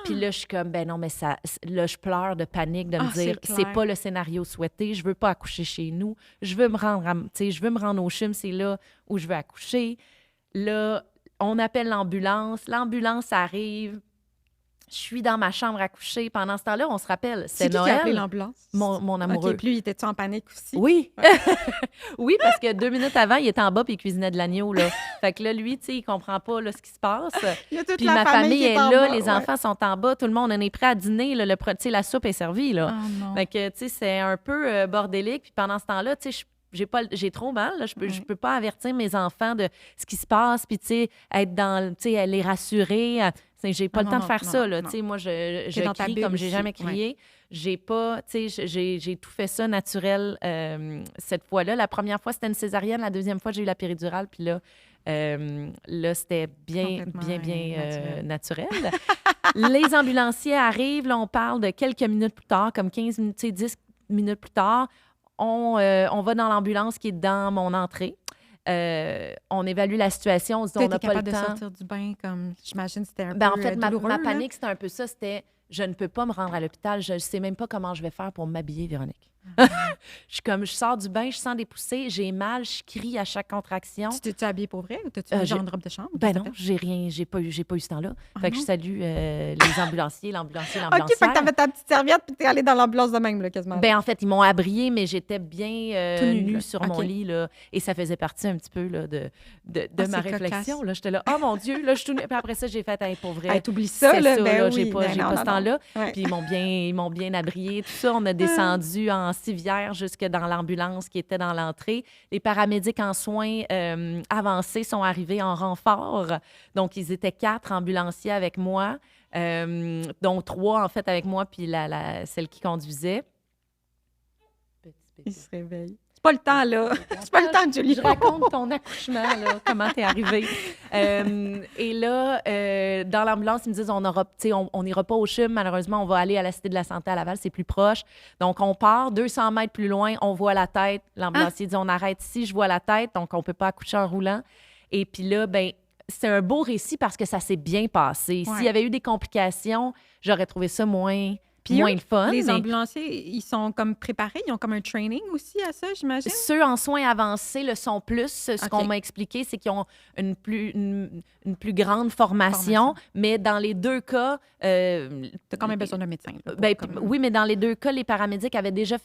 Puis là, je suis comme, ben non, mais ça... Là, je pleure de panique de me dire, c'est pas le scénario souhaité. Je veux pas accoucher chez nous. Je veux me rendre, je veux me rendre au CHUM. C'est là où je veux accoucher. Là, on appelle l'ambulance. L'ambulance arrive. Je suis dans ma chambre à coucher. Pendant ce temps-là, on se rappelle, c'est Noël. Qui a appelé l'ambulance? Mon amoureux. OK, puis lui, il était-tu en panique aussi? Oui. Oui, parce que 2 minutes avant, il était en bas puis il cuisinait de l'agneau, là. Fait que là, lui, tu sais, il comprend pas là, ce qui se passe. Puis ma famille est là, les enfants sont en bas, tout le monde, on est prêt à dîner, là, tu sais, la soupe est servie, là. Oh, non. Fait que, tu sais, c'est un peu bordélique. Puis pendant ce temps-là, tu sais, j'ai trop mal, là. Je peux pas avertir mes enfants de ce qui se passe, puis, tu sais, être dans, tu sais, les rassurer. J'ai pas le temps de faire ça, là. Tu sais, moi, je crie comme j'ai jamais crié. J'ai pas, tu sais, j'ai tout fait ça naturel cette fois-là. La première fois, c'était une césarienne. La deuxième fois, j'ai eu la péridurale. Puis là, c'était bien naturel. Les ambulanciers arrivent. Là, on parle de quelques minutes plus tard, comme 15 minutes, tu sais, 10 minutes plus tard. On va dans l'ambulance qui est dans mon entrée. On évalue la situation. On se dit, on n'a pas le temps. Capable de sortir du bain, comme j'imagine c'était un peu en fait, douloureux, ma panique, c'était un peu ça. C'était, je ne peux pas me rendre à l'hôpital. Je ne sais même pas comment je vais faire pour m'habiller, Véronique. Je sors du bain, je sens des poussées, j'ai mal, je crie à chaque contraction. Tu t'es habillée pour vrai ou t'as-tu mis genre une robe de chambre? Ben non, j'ai pas eu ce temps-là. Fait que je salue les ambulanciers, l'ambulancière. OK, fait que t'avais ta petite serviette puis t'es allée dans l'ambulance de même, là, quasiment. Ben en fait, ils m'ont abriée, mais j'étais bien nue sur mon lit, là. Et ça faisait partie un petit peu là, de ma réflexion. Là. J'étais là, oh mon Dieu, là, je suis tout nue. Puis après ça, j'ai fait, pour vrai. Hey, t'oublies ça, là. Ben j'ai oui, pas ce temps-là. Ouais. Puis ils m'ont bien abriée, tout ça. On a descendu en civière jusque dans l'ambulance qui était dans l'entrée. Les paramédics en soins avancés sont arrivés en renfort. Donc, ils étaient 4 ambulanciers avec moi, dont 3, en fait, avec moi, puis celle qui conduisait. Il se réveille. C'est pas le temps, là. C'est pas le temps, Julie. Je raconte ton accouchement, là, comment t'es arrivée. Et là, dans l'ambulance, ils me disent, on n'ira pas au CHUM, malheureusement, on va aller à la Cité de la Santé à Laval, c'est plus proche. Donc, on part 200 mètres plus loin, on voit la tête. L'ambulancier dit, on arrête ici, je vois la tête, donc on peut pas accoucher en roulant. Et puis là, ben c'est un beau récit parce que ça s'est bien passé. Ouais. S'il y avait eu des complications, j'aurais trouvé ça moins Puis le fun. Les mais ambulanciers, ils sont comme préparés, ils ont comme un training aussi à ça, j'imagine? Ceux en soins avancés le sont plus. Ce OK. qu'on m'a expliqué, c'est qu'ils ont une plus grande formation. Mais dans les deux cas... T'as quand même besoin d'un médecin. Là, ben, comme... Oui, mais dans les deux cas, les paramédics avaient déjà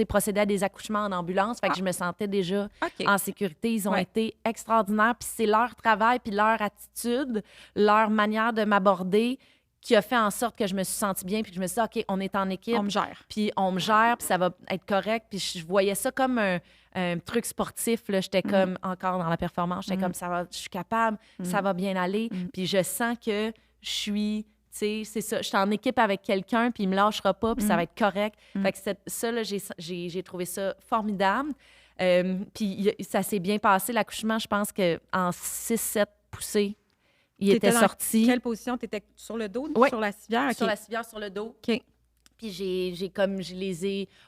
procédé à des accouchements en ambulance. Fait que je me sentais déjà en sécurité. Ils ont été extraordinaires. Puis c'est leur travail, puis leur attitude, leur manière de m'aborder qui a fait en sorte que je me suis sentie bien, puis que je me suis dit, OK, on est en équipe. On me gère. Puis on me gère, puis ça va être correct. Puis je voyais ça comme un truc sportif. Là. J'étais comme encore dans la performance. J'étais comme, je suis capable, ça va bien aller. Puis je sens que je suis... Tu sais, c'est ça. Je suis en équipe avec quelqu'un, puis il me lâchera pas, puis ça va être correct. Fait que ça, là, j'ai trouvé ça formidable. Puis ça s'est bien passé, l'accouchement. Je pense qu'en 6-7 poussées, il était sorti. Dans quelle position? Tu étais sur le dos, sur la civière? Sur la civière, sur le dos. OK. Puis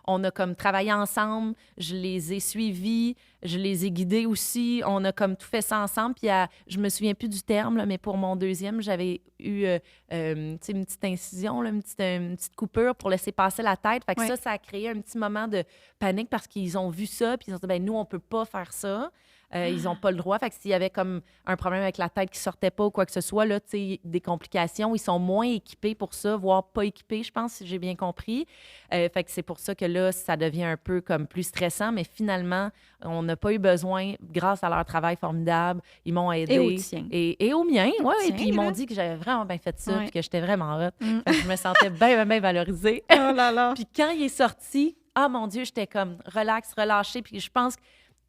on a comme travaillé ensemble, je les ai suivis, je les ai guidés aussi, on a comme tout fait ça ensemble. Puis je me souviens plus du terme, là, mais pour mon deuxième, j'avais eu une petite incision, là, une petite coupure pour laisser passer la tête. Fait que ça a créé un petit moment de panique parce qu'ils ont vu ça, puis ils ont dit, ben nous, on peut pas faire ça. Ils n'ont pas le droit. Fait que s'il y avait comme un problème avec la tête qui sortait pas ou quoi que ce soit, là, des complications, ils sont moins équipés pour ça, voire pas équipés, je pense, si j'ai bien compris. Fait que c'est pour ça que là, ça devient un peu comme plus stressant, mais finalement, on n'a pas eu besoin, grâce à leur travail formidable, ils m'ont aidé. Et au tien. Et au mien, oui. Et puis ils m'ont là. dit que j'avais vraiment bien fait ça, puis que j'étais vraiment hot. Fait que je me sentais bien, bien valorisée. Oh là là! Puis quand il est sorti, ah mon Dieu, j'étais comme relax, relâchée, puis je pense que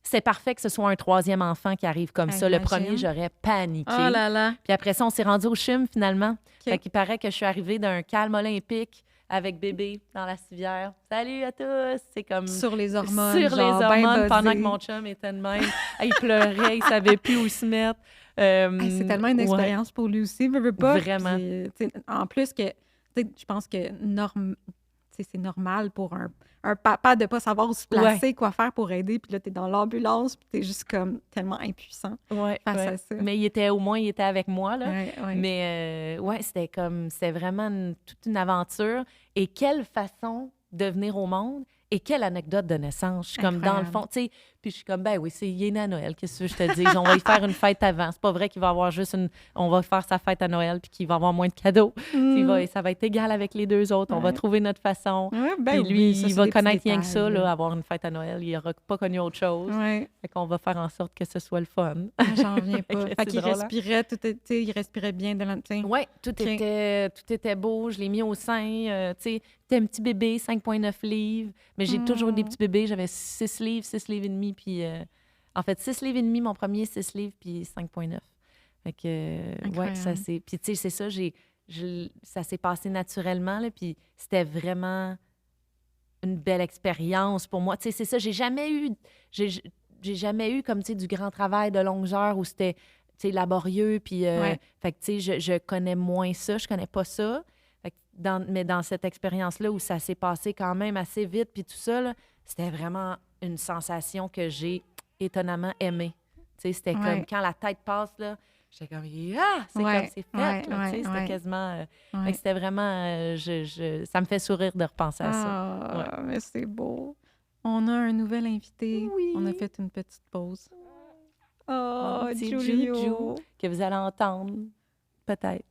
c'est parfait que ce soit un troisième enfant qui arrive comme ça. Le premier, j'aurais paniqué. Oh là là! Puis après ça, on s'est rendu au CHUM, finalement. Fait qu'il paraît que je suis arrivée d'un calme olympique avec bébé dans la civière. Salut à tous! C'est comme... Sur les hormones, Sur les genre, hormones, pendant que mon chum était de même. Il pleurait, il savait plus où se mettre. C'est tellement une expérience pour lui aussi, veux pas. Vraiment. Puis, en plus que, je pense que c'est normal pour un papa de pas savoir où se placer, quoi faire pour aider. Puis là, t'es dans l'ambulance, puis t'es juste comme tellement impuissant face à ça. Mais il était avec moi, là. Ouais. Mais c'était vraiment toute une aventure. Et quelle façon de venir au monde et quelle anecdote de naissance. Je suis comme dans le fond, tu sais, puis je suis comme, ben oui, il est né à Noël, qu'est-ce que je te dis? On va y faire une fête avant. C'est pas vrai qu'il va avoir on va faire sa fête à Noël puis qu'il va avoir moins de cadeaux. Ça va être égal avec les deux autres. On va trouver notre façon. Puis lui, il va connaître rien que ça, là, avoir une fête à Noël. Il n'aura pas connu autre chose. Fait qu'on va faire en sorte que ce soit le fun. J'en reviens pas. Fait qu'il respirait, il respirait bien de l'intérieur. Oui, tout était beau. Je l'ai mis au sein. Tu sais, c'était un petit bébé, 5,9 livres. Mais j'ai toujours des petits bébés. J'avais 6 livres et demi. Puis, en fait, 6 livres et demi, mon premier, 6 livres, puis 5,9. Fait que, ça c'est... Puis, tu sais, c'est ça, ça s'est passé naturellement, là, puis c'était vraiment une belle expérience pour moi. Tu sais, c'est ça, j'ai jamais eu comme, tu sais, du grand travail de longues heures où c'était, tu sais, laborieux, puis... Fait que, tu sais, je connais moins ça, je connais pas ça. Fait que mais dans cette expérience-là où ça s'est passé quand même assez vite, puis tout ça, là, c'était vraiment une sensation que j'ai étonnamment aimée. Tu sais, c'était comme quand la tête passe, là, j'étais comme, comme c'est fait, là, tu sais, c'était quasiment... fait que c'était vraiment... ça me fait sourire de repenser à ça. Mais c'est beau. On a un nouvel invité. Oui. On a fait une petite pause. C'est Julio. Que vous allez entendre, peut-être.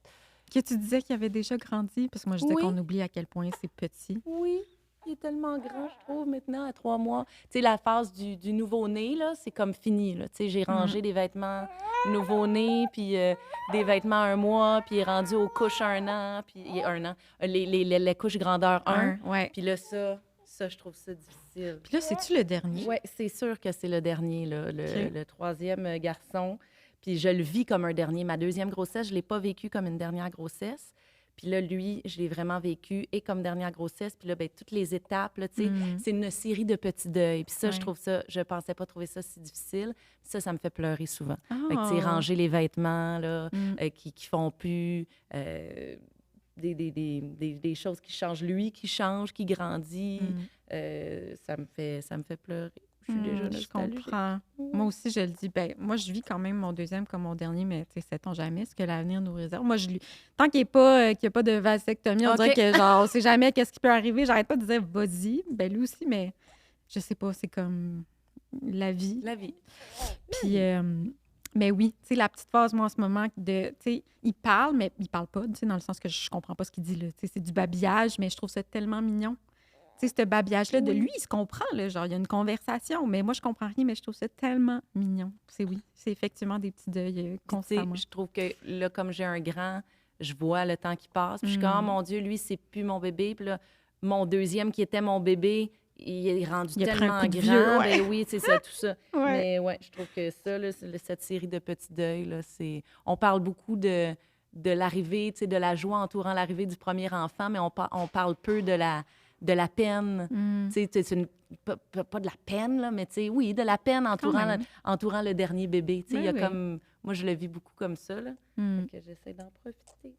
Que tu disais qu'il avait déjà grandi, parce que moi, je disais Oui. qu'on oublie à quel point c'est petit. Oui, il est tellement grand, je trouve, maintenant, à 3 mois. Tu sais, la phase du nouveau-né, là, c'est comme fini, là. Tu sais, j'ai rangé des vêtements nouveau-né, puis des vêtements 1 mois, puis il est rendu aux couches 1 an, puis il y a 1 an. Les couches grandeur 1. Puis là, ça, je trouve ça difficile. Puis là, c'est-tu le dernier? Oui, c'est sûr que c'est le dernier, là, le troisième garçon. Puis je le vis comme un dernier. Ma deuxième grossesse, je ne l'ai pas vécu comme une dernière grossesse. Puis là, lui, je l'ai vraiment vécu, et comme dernière grossesse, puis là, ben, toutes les étapes, là, tu sais, c'est une série de petits deuils. Puis ça, je pensais pas trouver ça si difficile. Ça me fait pleurer souvent. Fait que, tu sais, ranger les vêtements, là, qui font plus, des choses qui changent, lui qui change, qui grandit, ça me fait pleurer. Je suis déjà Je nostalgique. comprends. Moi aussi, je le dis. Ben, moi, je vis quand même mon deuxième comme mon dernier, mais tu sais, sait-on jamais ce que l'avenir nous réserve. Moi, tant qu'il n'y a pas de vasectomie, on dirait que, genre, on sait jamais qu'est-ce qui peut arriver. J'arrête pas de dire, vas-y. Ben, lui aussi, mais je sais pas, c'est comme la vie. La vie. Puis, mais oui, tu sais, la petite phase, moi, en ce moment, tu sais, il parle, mais il parle pas, tu sais, dans le sens que je comprends pas ce qu'il dit, là. Tu sais, c'est du babillage, mais je trouve ça tellement mignon. Tu sais, ce babillage-là, de lui, il se comprend, là, genre, il y a une conversation, mais moi, je comprends rien, mais je trouve ça tellement mignon. C'est effectivement des petits deuils constamment. Je trouve que, là, comme j'ai un grand, je vois le temps qui passe, puis je suis comme, oh mon Dieu, lui, c'est plus mon bébé, puis là, mon deuxième, qui était mon bébé, il est rendu tellement grand. Vieux, Ben oui, c'est ça, tout ça. Ouais. Mais ouais, je trouve que ça, là, cette série de petits deuils, là, on parle beaucoup de l'arrivée, tu sais, de la joie entourant l'arrivée du premier enfant, mais on parle peu de la peine, tu sais, pas de la peine, là, mais tu sais, oui, de la peine entourant le dernier bébé. Tu sais, il y a comme... Moi, je le vis beaucoup comme ça, là. Fait que j'essaie d'en profiter.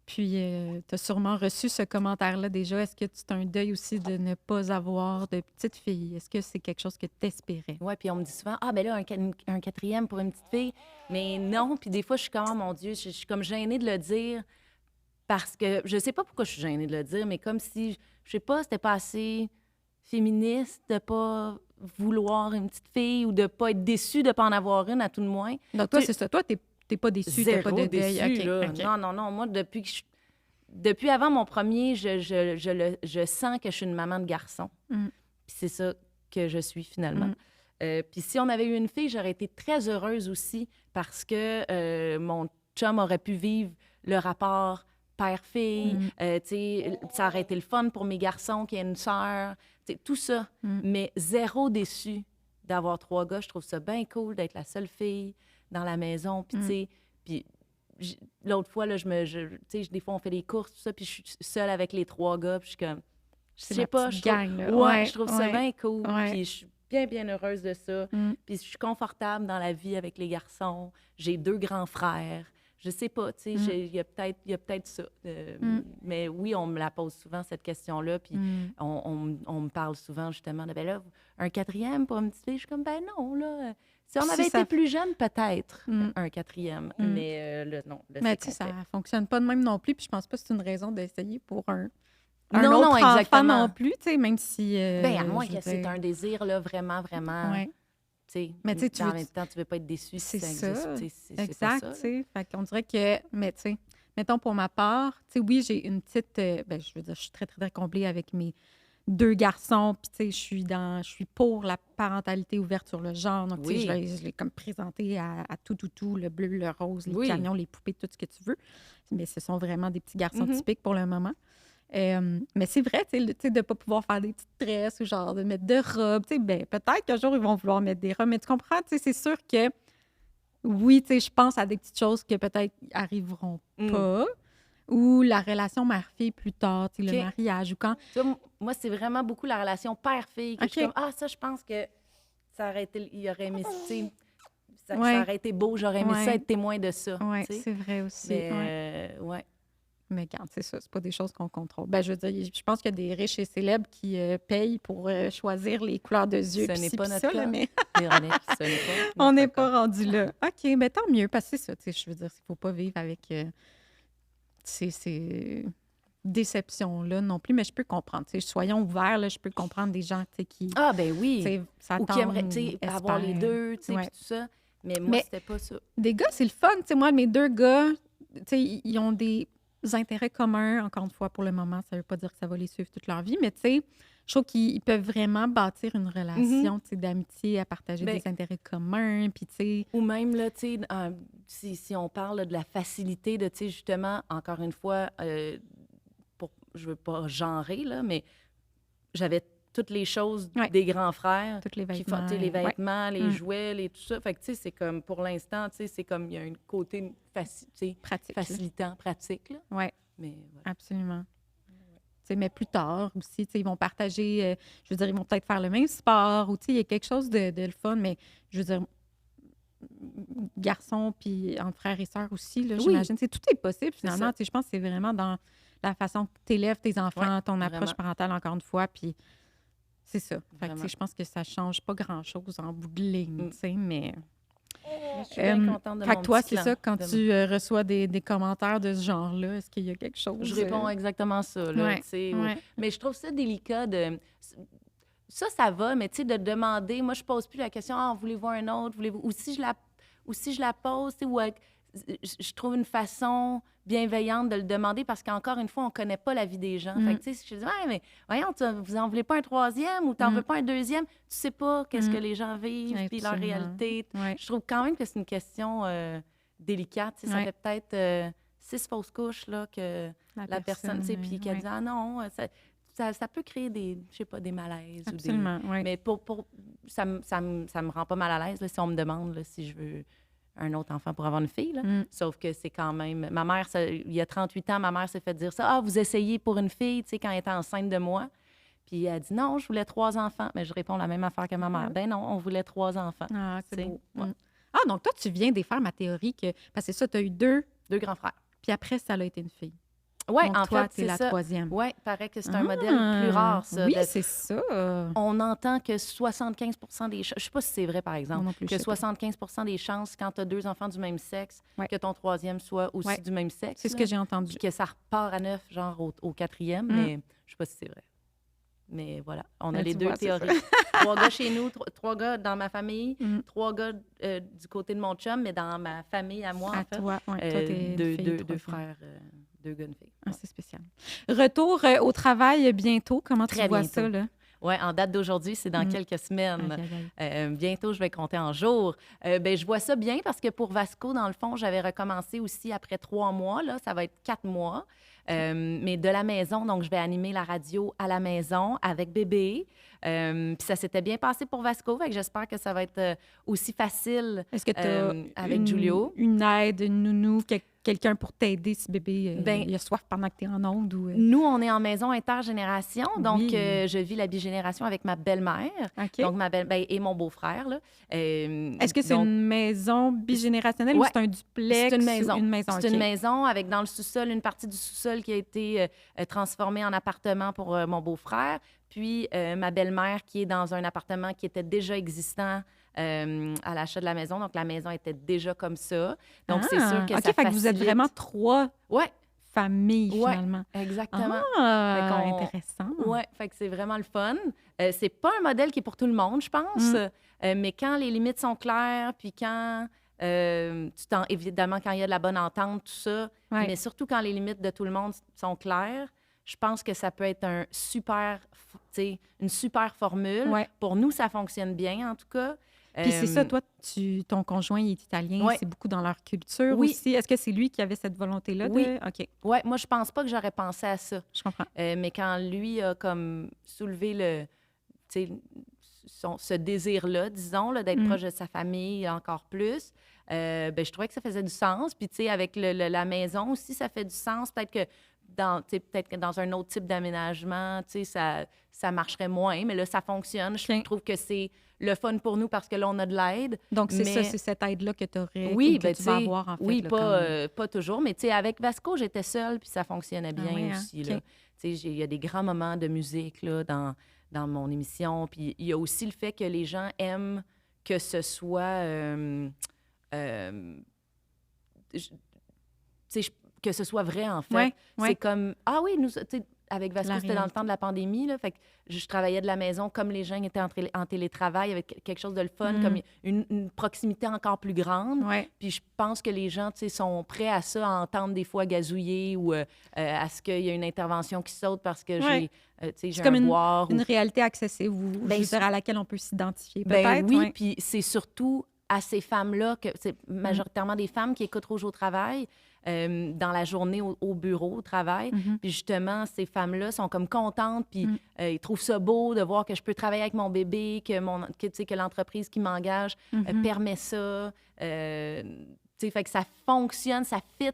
Puis, tu as sûrement reçu ce commentaire-là déjà. Est-ce que c'est un deuil aussi de ne pas avoir de petite fille? Est-ce que c'est quelque chose que tu espérais? Oui, puis on me dit souvent, ah, ben là, un quatrième pour une petite fille. Mais non, puis des fois, je suis comme, oh, mon Dieu, je suis comme gênée de le dire parce que je sais pas pourquoi je suis gênée de le dire, mais comme si, je sais pas, c'était pas assez féministe de pas vouloir une petite fille ou de pas être déçue de pas en avoir une, à tout le moins. Donc, toi, c'est ça. Toi, t'es pas déçue, t'as pas de deuil. Déçue, là. OK. Non. Moi, depuis avant mon premier, je sens que je suis une maman de garçon. Puis c'est ça que je suis finalement. Puis si on avait eu une fille, j'aurais été très heureuse aussi parce que mon chum aurait pu vivre le rapport père-fille. Tu sais, ça aurait été le fun pour mes garçons qui aient une sœur. Tu sais, tout ça. Mais zéro déçu d'avoir 3 gars. Je trouve ça bien cool d'être la seule fille dans la maison. Puis tu sais, puis l'autre fois, là, tu sais, des fois, on fait des courses, tout ça, puis je suis seule avec les 3 gars, puis je suis comme... Je sais pas, je trouve ça bien cool, puis je suis bien heureuse de ça. Puis je suis confortable dans la vie avec les garçons. J'ai 2 grands frères. Je sais pas, tu sais, il y a peut-être ça. Mais oui, on me la pose souvent, cette question-là, puis on me parle souvent, justement, de, ben là, un quatrième pour une petite fille. Je suis comme, ben non, là... Si on avait été plus jeune, peut-être un quatrième. Mais là, non. Là, mais tu sais, ça fonctionne pas de même non plus. Puis je pense pas que c'est une raison d'essayer pour un non, autre enfant exactement. non plus, tu sais, même si... à moins que c'est un désir, là, vraiment, vraiment... Ouais. Mais tu sais, en même temps, tu veux pas être déçu si ça existe. Exact, tu sais. Fait qu'on dirait que... Mais tu sais, mettons pour ma part, tu sais, oui, j'ai une petite... je veux dire, je suis très, très, très comblée avec mes 2 garçons, puis tu sais, je suis pour la parentalité ouverte sur le genre. Donc, tu sais, je l'ai comme présenté à tout, le bleu, le rose, les camions, les poupées, tout ce que tu veux. Mais ce sont vraiment des petits garçons typiques pour le moment. Mais c'est vrai, tu sais, de ne pas pouvoir faire des petites tresses ou genre de mettre de robes. Tu sais, ben, peut-être qu'un jour, ils vont vouloir mettre des robes, mais tu comprends, tu sais, c'est sûr que oui, tu sais, je pense à des petites choses que peut-être arriveront pas. Ou la relation mère-fille plus tard, tu sais, le mariage ou quand... Ça, moi, c'est vraiment beaucoup la relation père-fille. Que je suis comme, ça, je pense que ça aurait été... Il aurait aimé, ça aurait été beau, j'aurais aimé ça, être témoin de ça. Oui, c'est vrai aussi. Mais, Mais regarde, c'est ça, c'est pas des choses qu'on contrôle. Ben, je veux dire, je pense qu'il y a des riches et célèbres qui payent pour choisir les couleurs de yeux. Ce n'est pas notre cas. Mais... Véronique, on n'est pas rendu là. OK, mais tant mieux, parce que c'est ça, tu sais, je veux dire, il faut pas vivre avec... ces déceptions-là non plus, mais je peux comprendre. Soyons ouverts, là, je peux comprendre des gens qui... Ah, ben oui! Ou qui aimeraient avoir les deux, puis tout ça. Mais moi, c'était pas ça. Des gars, c'est le fun. Moi, mes 2 gars, ils ont des intérêts communs. Encore une fois, pour le moment, ça veut pas dire que ça va les suivre toute leur vie, mais je trouve qu'ils peuvent vraiment bâtir une relation d'amitié à partager des intérêts communs. Puis, ou même, là, si on parle là, de la facilité de, justement, encore une fois, je veux pas genrer, là, mais j'avais toutes les choses des grands frères. Toutes les vêtements. Les vêtements, les jouets, tout ça. Fait que, c'est comme, pour l'instant, c'est comme, il y a un côté pratique, facilitant, pratique, là. Oui. Mais voilà. Absolument. Mais plus tard aussi, ils vont partager, je veux dire, ils vont peut-être faire le même sport ou il y a quelque chose de le fun, mais je veux dire, garçons puis entre frères et sœurs aussi, là, j'imagine. Tout est possible finalement. Je pense que c'est vraiment dans la façon que tu élèves tes enfants, ton approche parentale, encore une fois, puis c'est ça. Fait que, je pense que ça change pas grand-chose en bout de ligne, mais... Je suis bien contente de mon toi, petit c'est ça, quand tu reçois des commentaires de ce genre-là, est-ce qu'il y a quelque chose? Je réponds exactement ça, là, mais je trouve ça délicat de... Ça va, mais tu sais, de demander... Moi, je pose plus la question, « voulez-vous un autre? Voulez-vous... » Ou si je la pose, je trouve une façon bienveillante de le demander parce qu'encore une fois, on connaît pas la vie des gens. Fait que, tu sais, si je dis, « mais voyons, vous en voulez pas un troisième ou t'en veux pas un deuxième? » Tu sais pas qu'est-ce que les gens vivent puis leur réalité. Je trouve quand même que c'est une question délicate. Ça fait peut-être 6 fausses couches là, que la personne, tu sais, puis qu'elle dit, « Ah non, ça peut créer des malaises. » Absolument, Mais ça me rend pas mal à l'aise là, si on me demande là, si je veux un autre enfant pour avoir une fille. Là. Sauf que c'est quand même... Ma mère, il y a 38 ans, ma mère s'est fait dire ça. « Ah, vous essayez pour une fille, tu sais, quand elle était enceinte de moi. » Puis elle dit « Non, je voulais 3 enfants. » Mais je réponds la même affaire que ma mère. « Ben non, on voulait 3 enfants. » Ah, c'est beau. Ah, donc toi, tu viens défaire ma théorie que... Parce que c'est ça, tu as eu 2 grands frères. Puis après, ça a été une fille. Oui, en toi, fait, c'est la troisième. Oui, il paraît que c'est un modèle plus rare, ça. Oui, c'est ça. On entend que 75 des chances... Je ne sais pas si c'est vrai, par exemple, non plus, que 75 des chances, quand tu as 2 enfants du même sexe, que ton troisième soit aussi du même sexe. C'est ce que j'ai entendu. Puis que ça repart à 9, genre au 4e, mais je ne sais pas si c'est vrai. Mais voilà, on a les 2 théories. 3 gars chez nous, 3 gars dans ma famille, 3 gars du côté de mon chum, mais dans ma famille à moi, en fait. Toi, t'es 2 frères... 2 gars, une fille. Ah, c'est spécial. Retour au travail bientôt. Comment tu vois ça, là? Oui, en date d'aujourd'hui, c'est dans quelques semaines. Bientôt, je vais compter en jours. Je vois ça bien parce que pour Vasco, dans le fond, j'avais recommencé aussi après 3 mois. Là, ça va être 4 mois. Mais de la maison, donc je vais animer la radio à la maison avec bébé. Puis ça s'était bien passé pour Vasco, fait que j'espère que ça va être aussi facile. Est-ce que tu as avec Giulio? Une aide, une nounou, quelqu'un pour t'aider si bébé il a soif pendant que tu es en onde? Ou, Nous, on est en maison intergénération, donc je vis la bigénération avec ma belle-mère, donc ma et mon beau-frère. Là. Est-ce que c'est une maison bigénérationnelle ou c'est un duplex? C'est une maison. C'est une OK. maison avec dans le sous-sol, une partie du sous-sol qui a été transformée en appartement pour mon beau-frère, puis ma belle-mère qui est dans un appartement qui était déjà existant à l'achat de la maison. Donc, la maison était déjà comme ça. Donc, c'est sûr que ça fait que vous êtes vraiment 3 familles, finalement. Exactement. Intéressant. Oui, fait que c'est vraiment le fun. C'est pas un modèle qui est pour tout le monde, je pense. Mais quand les limites sont claires, puis quand... évidemment, quand il y a de la bonne entente, tout ça, mais surtout quand les limites de tout le monde sont claires, je pense que ça peut être une super formule. Pour nous, ça fonctionne bien, en tout cas. Puis c'est ça, toi, ton conjoint il est italien, c'est beaucoup dans leur culture aussi. Est-ce que c'est lui qui avait cette volonté-là? Oui. OK. Oui, moi, je pense pas que j'aurais pensé à ça. Je comprends. Mais quand lui a comme soulevé ce désir-là, disons, là, d'être proche de sa famille encore plus, je trouvais que ça faisait du sens. Puis, tu sais, avec la maison aussi, ça fait du sens. Peut-être que dans un autre type d'aménagement, ça marcherait moins, mais là, ça fonctionne. Je trouve que c'est le fun pour nous parce que là, on a de l'aide. Donc, c'est ça, c'est cette aide-là que tu aurais, que tu vas avoir, en fait. Oui, là, pas toujours, mais avec Vasco, j'étais seule, puis ça fonctionnait bien aussi. Là. Il y a des grands moments de musique là, dans mon émission, puis il y a aussi le fait que les gens aiment que ce soit... que ce soit vrai, en fait. C'est comme, ah oui, nous, avec Vasco, c'était dans le temps de la pandémie, là, fait que je travaillais de la maison comme les gens étaient en télétravail, avec quelque chose de le fun, comme une proximité encore plus grande. Puis je pense que les gens, sont prêts à ça, à entendre des fois gazouiller ou à ce qu'il y ait une intervention qui saute parce que j'ai comme un boire. Une réalité accessible ou à laquelle on peut s'identifier, peut-être. Oui, puis c'est surtout à ces femmes-là, que c'est majoritairement des femmes qui écoutent Rouge au travail, dans la journée au bureau, au travail. Puis justement, ces femmes-là sont comme contentes, puis ils trouvent ça beau de voir que je peux travailler avec mon bébé, que l'entreprise qui m'engage permet ça. Fait que ça fonctionne, ça fit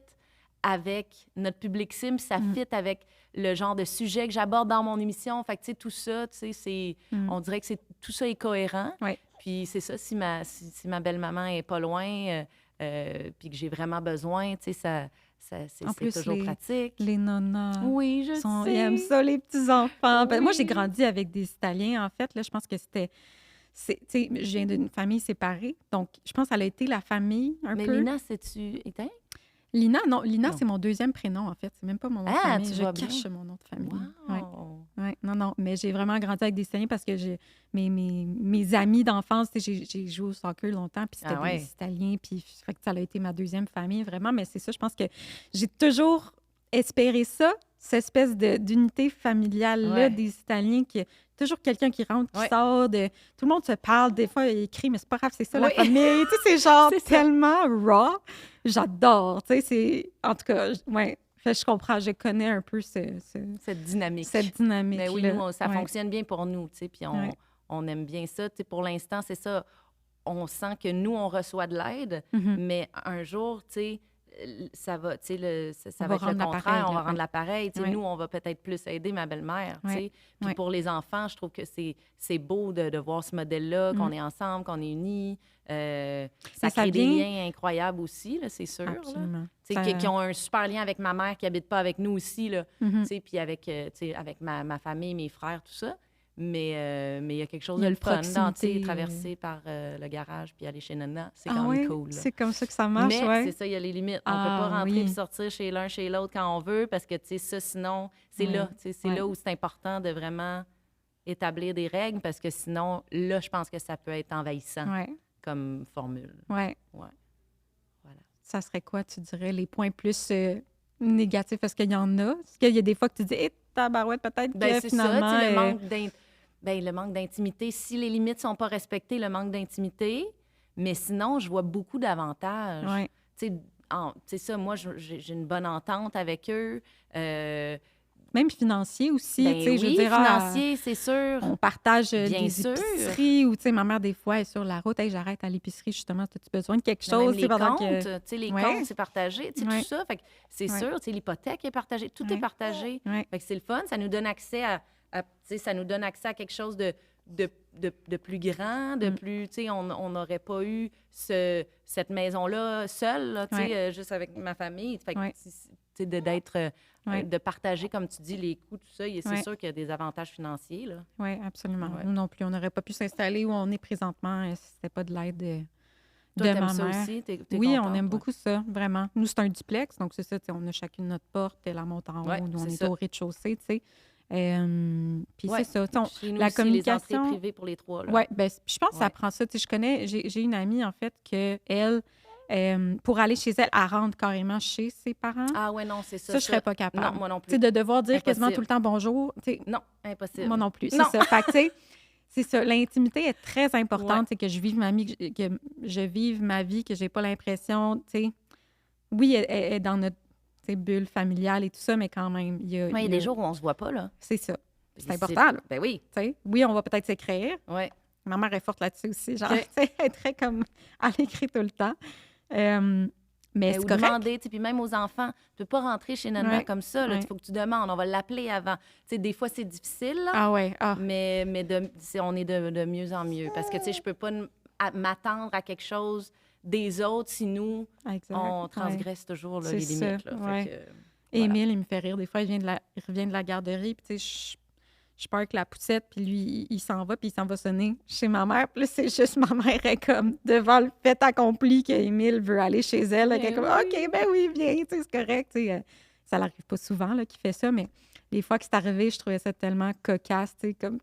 avec notre public cible, ça fit avec le genre de sujet que j'aborde dans mon émission. Fait que, tu sais, tout ça, tu sais, on dirait que tout ça est cohérent. Ouais. Puis c'est ça, si ma belle-maman est pas loin, puis que j'ai vraiment besoin, tu sais, En plus, c'est toujours pratique. Les nonas, Oui, je sais. ils aiment ça, les petits-enfants. Ben, moi, j'ai Oui. grandi avec des Italiens, en fait. Là, je pense que tu sais, je viens d'une famille séparée, donc je pense qu'elle a été la famille un Mais peu. Lina, c'est-tu éteint? Lina, non. Lina, Non. c'est mon deuxième prénom, en fait. C'est même pas mon nom de Ah, famille. tu Je vois cache bien. mon nom de famille. Wow! Ouais. Non. Mais j'ai vraiment grandi avec des Italiens parce que mes amis d'enfance, tu sais, j'ai joué au soccer longtemps, puis c'était Ah ouais. des Italiens, puis fait que ça a été ma deuxième famille, vraiment. Mais c'est ça, je pense que j'ai toujours espéré ça, cette espèce d'unité familiale-là Ouais. des Italiens, qui toujours quelqu'un qui rentre, qui Ouais. sort, tout le monde se parle, des fois il écrit, mais c'est pas grave, c'est ça la Oui. famille. Tu sais, c'est genre C'est ça. tellement raw. J'adore, tu sais, c'est... En tout cas, ouais, fait, je comprends, je connais un peu Cette dynamique. cette dynamique. Mais oui, nous, ça fonctionne bien pour nous, tu sais, puis Ouais. on aime bien ça. Tu sais, pour l'instant, c'est ça. On sent que nous, on reçoit de l'aide, mais un jour, tu sais, ça va, tu sais, ça va être le rendre contraire. l'appareil, On va là, rendre l'appareil. Tu sais, Ouais. nous, on va peut-être plus aider ma belle-mère, tu Ouais. sais. Puis Ouais. pour les enfants, je trouve que c'est beau de voir ce modèle-là, qu'on est ensemble, qu'on est unis. Ça Mais ça crée des vient- liens incroyables aussi, là, c'est sûr. là. Absolument. Tu sais, qui ont un super lien avec ma mère qui habite pas avec nous aussi, là. Mhm. Tu sais, puis avec, tu sais, avec ma famille, mes frères, tout ça. Mais il y a quelque chose Il y a de une le fun dans, tu sais, proximité, traverser par le garage puis aller chez Nana. C'est Ah quand même ouais? cool. là. C'est comme ça que ça marche, Mais ouais. c'est ça, il y a les limites. On peut Ah, pas rentrer oui. puis sortir chez l'un, chez l'autre quand on veut parce que, tu sais, ça, sinon, c'est Ouais. là. Tu sais, c'est Ouais. là où c'est important de vraiment établir des règles parce que sinon, là, je pense que ça peut être envahissant Ouais. comme formule. Ouais. Ouais. Voilà. Ça serait quoi, tu dirais, les points plus négatifs? Est-ce qu'il y en a? Est-ce qu'il y a des fois que tu dis, hé, tabarouette, peut-être Ben, que c'est finalement... ça, tu sais, le manque d'intimité. Si les limites sont pas respectées, le manque d'intimité. Mais sinon, je vois beaucoup d'avantages. Ouais. Tu sais, ça, moi, j'ai une bonne entente avec eux. Même financier aussi, Ben tu sais, je veux oui, dire... financier, c'est sûr. On partage Bien des sûr. épiceries ou, tu sais, ma mère, des fois, est sur la route. Hey, j'arrête à l'épicerie, justement. As-tu besoin de quelque Mais même chose? tu sais, les pendant comptes, que... tu sais, les Ouais. comptes, c'est partagé, tu sais, Ouais. tout ça. Fait que c'est Ouais. sûr, tu sais, l'hypothèque est partagée, tout Ouais. est partagé. Ouais. Fait que c'est le fun, ça nous donne accès tu sais, ça nous donne accès à quelque chose de plus grand, de plus, tu sais, on n'aurait pas eu cette maison-là seule, là, tu sais, Ouais. juste avec ma famille. Fait que, Ouais. tu sais, d'être, Ouais. de partager, comme tu dis, les coûts, tout ça, c'est Ouais. sûr qu'il y a des avantages financiers, là. Oui, absolument. Ouais. Nous non plus, on n'aurait pas pu s'installer où on est présentement si c'était pas de l'aide de Toi, ma t'aimes ça mère. aussi? T'es Oui, on contente, aime ouais. beaucoup ça, vraiment. Nous, c'est un duplex, donc c'est ça, tu sais, on a chacune notre porte, elle la monte en haut, Ouais, nous, on c'est est ça. au rez-de-chaussée, tu sais. Puis Ouais. c'est ça, tu sais, Chez nous la aussi, les entrées communication... privées pour les trois, là. Oui, ben, je pense que ça Ouais. prend ça. Tu sais, je connais, j'ai une amie, en fait, que elle, pour aller chez elle, elle rentre carrément chez ses parents. Ah ouais, non, c'est ça. Ça, je serais pas capable. Non, moi non Tu sais, plus. de devoir dire quasiment Impossible. tout le temps bonjour, tu sais, Non, impossible. moi non plus, c'est Non. ça. Fait que, tu sais, c'est ça. L'intimité est très importante. Ouais. C'est que je vive que je vive ma vie, que j'ai pas l'impression, tu sais... Oui, elle est dans notre, tu sais, bulle familiale et tout ça, mais quand même, il y a... Ouais, il y a des jours où on se voit pas, là. C'est ça. Puis C'est important, là. Ben oui. Tu sais, oui, on va peut-être s'écrire. Ouais. Ma mère est forte là-dessus aussi. Genre, OK. tu sais, elle est très comme... Elle écrit tout le temps. Mais c'est Ou correct. demander, tu sais, puis même aux enfants, tu peux pas rentrer chez Nana Ouais. comme ça, là. Il Ouais. faut que tu demandes, on va l'appeler avant. Tu sais, des fois, c'est difficile, là. Ah ouais, ah. Mais on est de mieux en mieux. Parce que, tu sais, je peux pas m'attendre à quelque chose des autres si nous, Exact. on Ouais. transgresse toujours là, C'est les ça, limites. Là. Fait ouais. que, voilà. Émile, il me fait rire. Des fois, il revient de la garderie, puis tu sais, je parque la poussette, puis lui, il s'en va, puis il s'en va sonner chez ma mère. Puis là, c'est juste ma mère est comme devant le fait accompli qu'Émile veut aller chez elle. Elle est comme, oui. OK, ben oui, viens, tu sais, c'est correct. Tu sais, ça n'arrive pas souvent là, qu'il fait ça, mais les fois que c'est arrivé, je trouvais ça tellement cocasse. Tu sais, comme,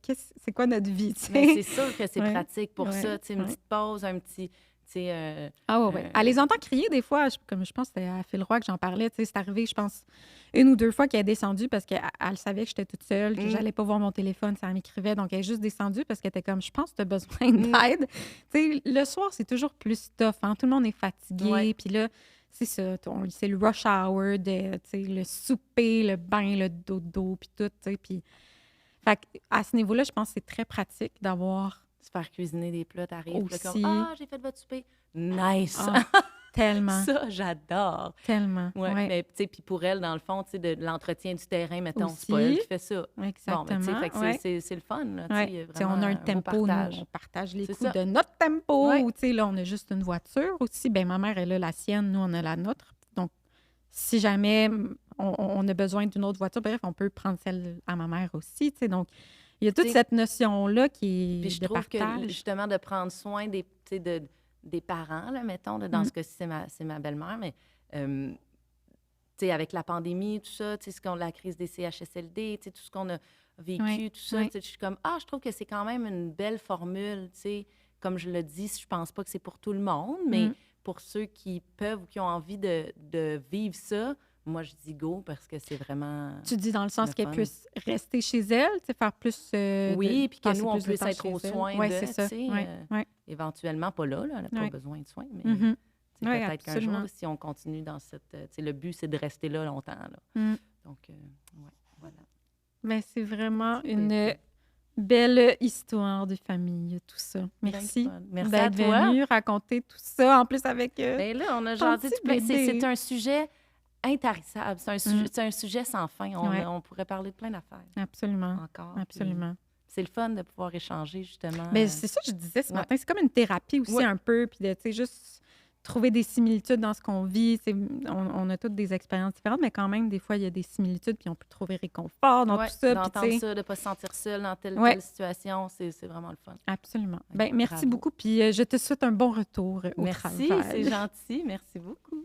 c'est quoi notre vie? Tu sais? Mais c'est sûr que c'est Ouais. pratique pour Ouais. ça. Tu sais, une Ouais. petite pause, un petit. Tu sais, Ah ouais, ouais. Elle les entend crier des fois, comme je pense que c'était à Phil Roy que j'en parlais, tu sais, c'est arrivé, je pense, une ou deux fois qu'elle est descendue parce qu'elle savait que j'étais toute seule, que j'allais pas voir mon téléphone, ça m'écrivait, donc elle est juste descendue parce qu'elle était comme, je pense que tu as besoin d'aide. Tu sais, le soir, c'est toujours plus tough, hein? Tout le monde est fatigué, Ouais. puis là, c'est ça, c'est le rush hour, tu sais, le souper, le bain, le dodo, puis tout, tu sais, puis... Fait à ce niveau-là, je pense que c'est très pratique d'avoir... se faire cuisiner des plats, t'arrives, là, Aussi. comme, ah, j'ai fait votre souper. Nice! Ah, Tellement. Ça, j'adore. Tellement. Ouais, Ouais. mais tu sais, puis pour elle, dans le fond, tu sais, de l'entretien du terrain, mettons, c'est pas Aussi. elle qui fait ça. Bon, mais tu sais, Exactement. fait que Ouais. c'est le fun, là, tu sais, Ouais. il y a Tu sais, vraiment on a un beau tempo, nous, partage. on partage les C'est coups ça. de notre tempo. Ouais. Ou, tu sais, là, on a juste une voiture aussi. Ben ma mère, elle a la sienne, nous, on a la nôtre. Donc, si jamais on a besoin d'une autre voiture, bref, on peut prendre celle à ma mère aussi, tu sais. Donc, il y a toute Tu sais, cette notion-là qui Puis est je de trouve que partage. justement de prendre soin des, tu sais, des parents, là, mettons, là, dans Mm. ce cas-ci, c'est ma belle-mère, mais tu sais, avec la pandémie, tout ça, tu sais, la crise des CHSLD, tu sais, tout ce qu'on a vécu, Ouais. tout ça, Ouais. tu sais, je suis comme, je trouve que c'est quand même une belle formule, tu sais. Comme je le dis, je pense pas que c'est pour tout le monde, mais Mm. pour ceux qui peuvent ou qui ont envie de vivre ça, moi, je dis go parce que c'est vraiment Tu dis dans le sens le qu'elle fun. puisse rester chez elle, tu sais, faire plus Oui, puis que passer nous, on plus de puisse temps être chez aux elle. soins Oui, de, c'est tu ça. sais, Oui, oui. éventuellement, pas là, elle n'a pas Ouais. besoin de soins, mais Mhm. tu sais, Oui, peut-être qu'un jour, absolument. là, si on continue dans cette... tu sais, le but, c'est de rester là longtemps, là. Mm. Donc, ouais, voilà. Ben, c'est vraiment Petit une bébé. belle histoire de famille, tout ça. Bien le Merci fun. Merci d'être à toi. venu raconter tout ça, en plus avec Bien là, on a ton jasé petit tout plein. C'est bébé. un sujet intarissable. Mm. C'est un sujet sans fin. Ouais. On pourrait parler de plein d'affaires Absolument. encore. puis Absolument. c'est le fun de pouvoir échanger, justement. Ben, c'est ça que je disais ce ouais. matin. C'est comme une thérapie aussi Ouais. un peu, puis de, tu sais, juste trouver des similitudes dans ce qu'on vit. On a toutes des expériences différentes, mais quand même, des fois, il y a des similitudes, puis on peut trouver réconfort dans Ouais, tout ça. Puis, tu d'entendre sais, ça, de ne pas se sentir seul dans telle ouais, telle situation, c'est vraiment le fun. absolument. Ouais, Ben, merci bravo. beaucoup, puis je te souhaite un bon retour au Merci, travail. c'est gentil. Merci beaucoup.